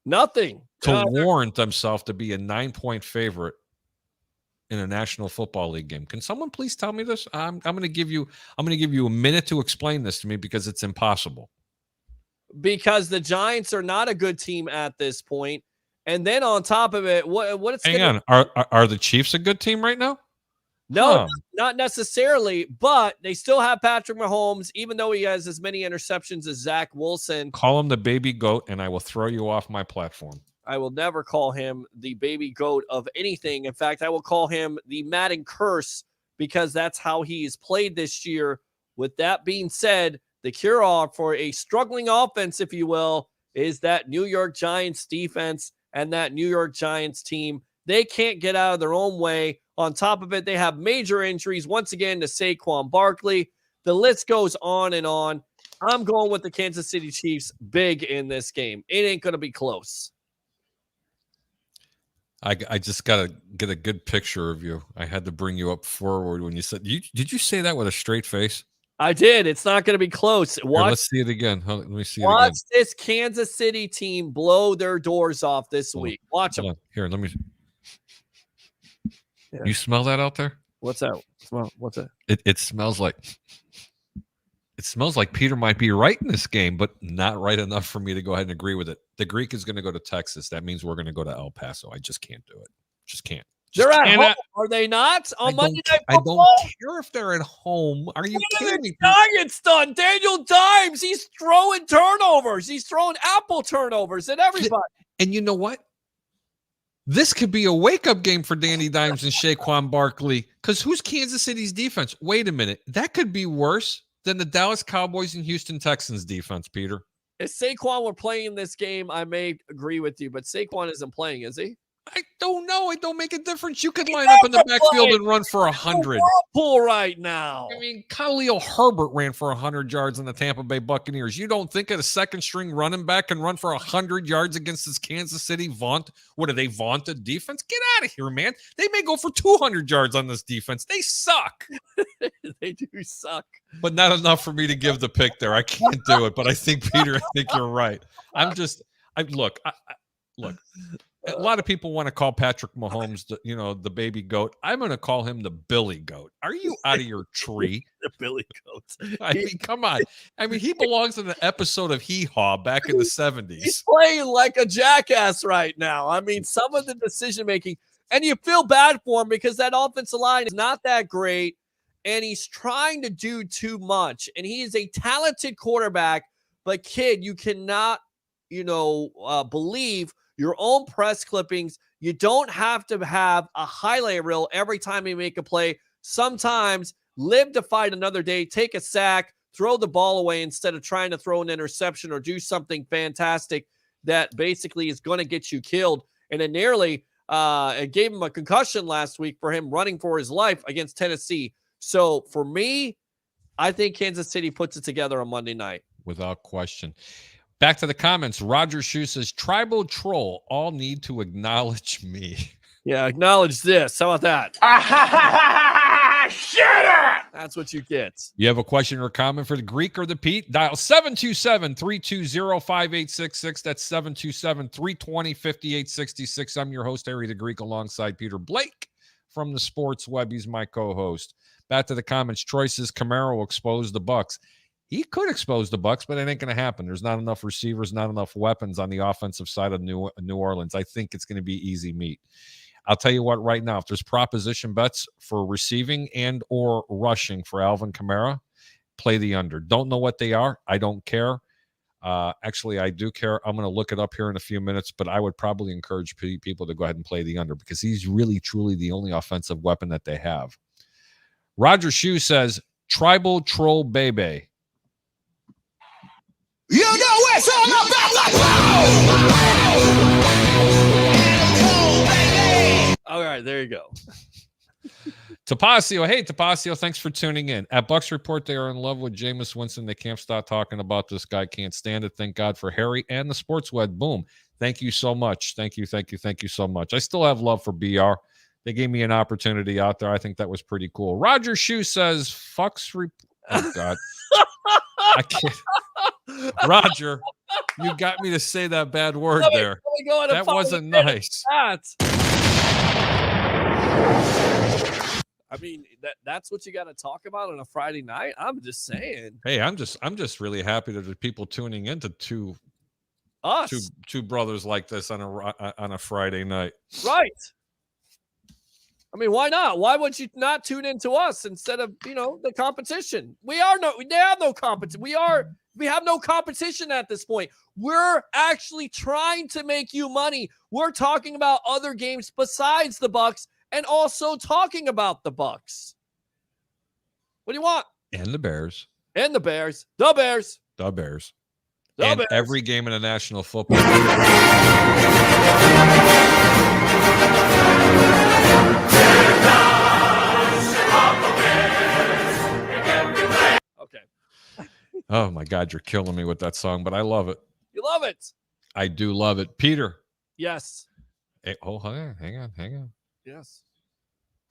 Nothing. To warrant themselves to be a 9-point favorite in a National Football League game. Can someone please tell me this? I'm going to give you a minute to explain this to me because it's impossible. Because the Giants are not a good team at this point. And then on top of it, what it's hang on. Are the Chiefs a good team right now? No, not necessarily, but they still have Patrick Mahomes, even though he has as many interceptions as Zach Wilson. Call him the baby goat, and I will throw you off my platform. I will never call him the baby goat of anything. In fact, I will call him the Madden curse because that's how he's played this year. With that being said, the cure-all for a struggling offense, if you will, is that New York Giants defense and that New York Giants team. They can't get out of their own way. On top of it, they have major injuries, once again, to Saquon Barkley. The list goes on and on. I'm going with the Kansas City Chiefs big in this game. It ain't going to be close. I just got to get a good picture of you. I had to bring you up forward when you said, did you say that with a straight face? I did. It's not going to be close. Here, let's see it again. Let me see it again. Watch this Kansas City team blow their doors off this week. Watch them. Here, let me. Yeah. You smell that out there? What's that? What's that? It smells like. It smells like Peter might be right in this game, but not right enough for me to go ahead and agree with it. The Greek is going to go to Texas. That means we're going to go to El Paso. I just can't do it. Just can't. They're at home, are they not? On Monday Night Football? I don't care if they're at home. Are you kidding me? Giants done. Daniel Dimes, he's throwing turnovers. He's throwing apple turnovers at everybody. And you know what? This could be a wake-up game for Danny Dimes and Saquon Barkley, because who's Kansas City's defense? Wait a minute. That could be worse than the Dallas Cowboys and Houston Texans defense, Peter. If Saquon were playing this game, I may agree with you, but Saquon isn't playing, is he? I don't know. It don't make a difference. You could line up in the backfield and run for 100. Whirlpool right now. I mean, Khalil Herbert ran for 100 yards in the Tampa Bay Buccaneers. You don't think a second-string running back can run for 100 yards against this Kansas City What are they, vaunted defense? Get out of here, man. They may go for 200 yards on this defense. They suck. They do suck. But not enough for me to give the pick there. I can't do it. But I think, Peter, I think you're right. Look. A lot of people want to call Patrick Mahomes, the baby goat. I'm going to call him the Billy Goat. Are you out of your tree? The Billy Goat. I mean, come on. I mean, he belongs in an episode of Hee Haw back in the 70s. He's playing like a jackass right now. I mean, some of the decision making, and you feel bad for him because that offensive line is not that great, and he's trying to do too much. And he is a talented quarterback, but kid, you cannot, believe your own press clippings. You don't have to have a highlight reel every time you make a play. Sometimes live to fight another day, take a sack, throw the ball away instead of trying to throw an interception or do something fantastic that basically is going to get you killed. And it nearly it gave him a concussion last week for him running for his life against Tennessee. So for me, I think Kansas City puts it together on Monday night. Without question. Back to the comments. Roger Shue says, tribal troll, all need to acknowledge me. Yeah, acknowledge this. How about that? Shut up! That's what you get. You have a question or comment for the Greek or the Pete? Dial 727-320-5866. That's 727-320-5866. I'm your host, Harry the Greek, alongside Peter Blake from the Sports Web. He's my co-host. Back to the comments. Troy says, Camaro will expose the Bucs. He could expose the Bucs, but it ain't going to happen. There's not enough receivers, not enough weapons on the offensive side of New Orleans. I think it's going to be easy meat. I'll tell you what, right now, if there's proposition bets for receiving and or rushing for Alvin Kamara, play the under. Don't know what they are. I don't care. Actually, I do care. I'm going to look it up here in a few minutes, but I would probably encourage people to go ahead and play the under because he's really, truly the only offensive weapon that they have. Roger Shue says, tribal troll baby. You know it's all about All right, there you go. Tapasio. Hey, Tapasio, thanks for tuning in. At Bucks Report, they are in love with Jameis Winston. They can't stop talking about this guy. Can't stand it. Thank God for Harry and the Sports Web. Boom. Thank you so much. Thank you so much. I still have love for BR. They gave me an opportunity out there. I think that was pretty cool. Roger Shue says, fucks. Oh, God. I can't. Roger, you got me to say that bad word there. That wasn't nice. I mean, that's what you got to talk about on a Friday night. I'm just saying. Hey, I'm just really happy that there's people tuning into two brothers like this on a Friday night. Right. I mean, why not? Why would you not tune into us instead of, the competition? They have no competition. We have no competition at this point. We're actually trying to make you money. We're talking about other games besides the Bucs and also talking about the Bucs. What do you want? And the Bears. And the Bears. The Bears. The Bears. The and Bears. Every game in the National Football Okay. Oh, my God, you're killing me with that song, but I love it. You love it. I do love it. Peter. Yes. Hey, hang on. Yes.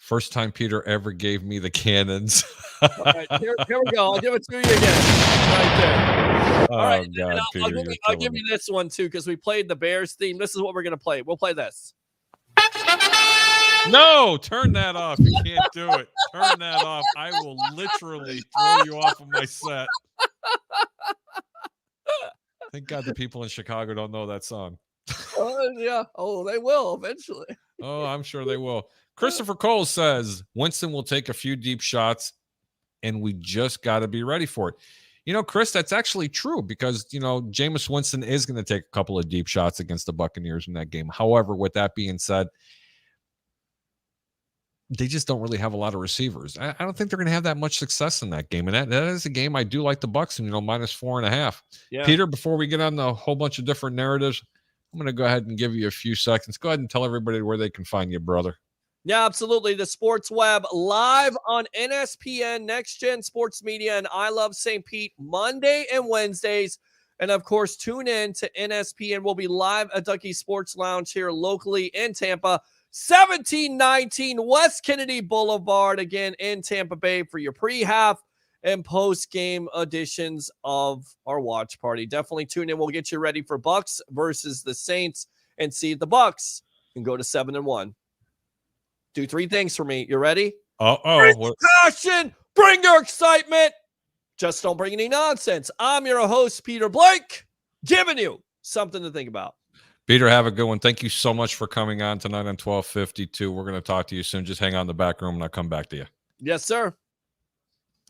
First time Peter ever gave me the cannons. All right, here we go. I'll give it to you again. Right there. Oh, All right, God, and Peter, you're I'll killing give me. you this one too because we played the Bears theme. This is what we're gonna play. We'll play this. No, turn that off. You can't do it. Turn that off. I will literally throw you off of my set. Thank God the people in Chicago don't know that song. Yeah. Oh, they will eventually. Oh, I'm sure they will. Christopher Cole says Winston will take a few deep shots, and we just got to be ready for it. You know, Chris, that's actually true because, you know, Jameis Winston is going to take a couple of deep shots against the Buccaneers in that game. However, with that being said, they just don't really have a lot of receivers. I don't think they're going to have that much success in that game. And that is a game I do like the Bucs and, you know, -4.5. Yeah. Peter, before we get on the whole bunch of different narratives, I'm going to go ahead and give you a few seconds. Go ahead and tell everybody where they can find you, brother. Yeah, absolutely. The Sports Web live on NSPN, Next Gen Sports Media, and I Love St. Pete Monday and Wednesdays. And of course, tune in to NSPN. We'll be live at Ducky Sports Lounge here locally in Tampa, 1719 West Kennedy Boulevard, again in Tampa Bay for your pre-half and post-game editions of our watch party. Definitely tune in. We'll get you ready for Bucks versus the Saints and see if the Bucks can go to 7-1. Do three things for me. You ready? Bring your passion. Bring your excitement. Just don't bring any nonsense. I'm your host, Peter Blake, giving you something to think about. Peter, have a good one. Thank you so much for coming on tonight on 1252. We're going to talk to you soon. Just hang on in the back room and I'll come back to you. Yes, sir.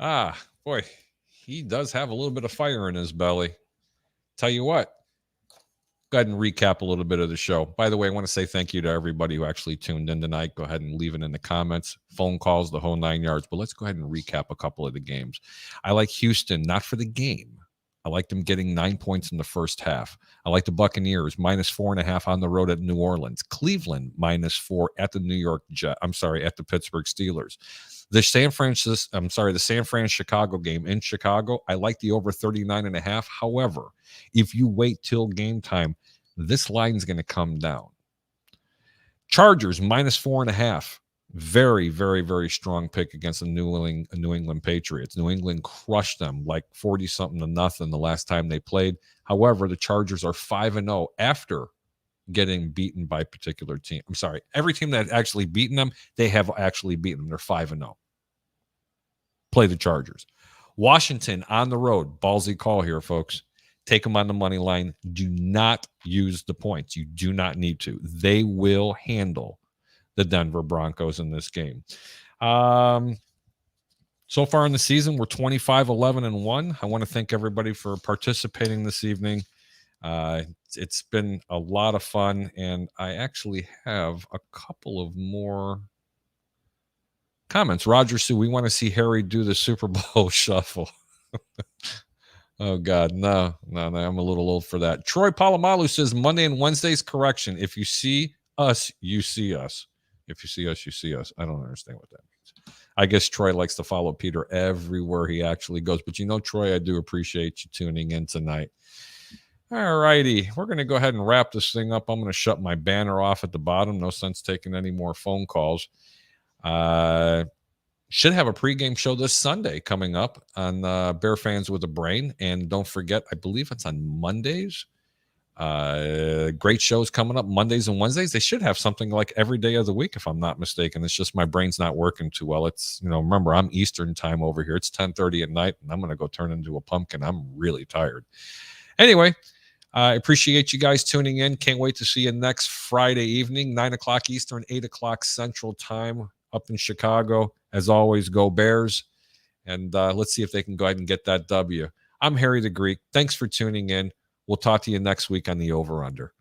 Ah, boy, he does have a little bit of fire in his belly. Tell you what, go ahead and recap a little bit of the show. By the way, I want to say thank you to everybody who actually tuned in tonight. Go ahead and leave it in the comments, phone calls, the whole 9 yards. But let's go ahead and recap a couple of the games. I like Houston, not for the game. I like them getting 9 points in the first half. I like the Buccaneers -4.5 on the road at New Orleans. Cleveland -4 at the at the Pittsburgh Steelers. The San Fran-Chicago game in Chicago, I like the over 39.5. However, if you wait till game time, this line's going to come down. Chargers -4.5. Very, very, very strong pick against the New England Patriots. New England crushed them like 40-something to nothing the last time they played. However, the Chargers are 5-0 after getting beaten by a particular team. I'm sorry. Every team that actually beaten them, they have actually beaten them. They're 5-0. Play the Chargers. Washington on the road. Ballsy call here, folks. Take them on the money line. Do not use the points. You do not need to. They will handle the Denver Broncos in this game. So far in the season, we're 25-11-1. I want to thank everybody for participating this evening. It's been a lot of fun, and I actually have a couple of more comments. Roger Sue, we want to see Harry do the Super Bowl shuffle. Oh, God, no, I'm a little old for that. Troy Palomalu says Monday and Wednesdays, correction. If you see us, you see us. If you see us, you see us. I don't understand what that means. I guess Troy likes to follow Peter everywhere he actually goes. But you know, Troy, I do appreciate you tuning in tonight. All righty. We're going to go ahead and wrap this thing up. I'm going to shut my banner off at the bottom. No sense taking any more phone calls. Should have a pregame show this Sunday coming up on Bear Fans with a Brain. And don't forget, I believe it's on Mondays. Great shows coming up Mondays and Wednesdays. They should have something like every day of the week, if I'm not mistaken. It's just my brain's not working too well. It's, remember, I'm Eastern time over here. It's 10:30 at night, and I'm going to go turn into a pumpkin. I'm really tired. Anyway, I appreciate you guys tuning in. Can't wait to see you next Friday evening, 9 o'clock Eastern, 8 o'clock Central time up in Chicago. As always, go Bears. And let's see if they can go ahead and get that W. I'm Harry the Greek. Thanks for tuning in. We'll talk to you next week on the Over Under.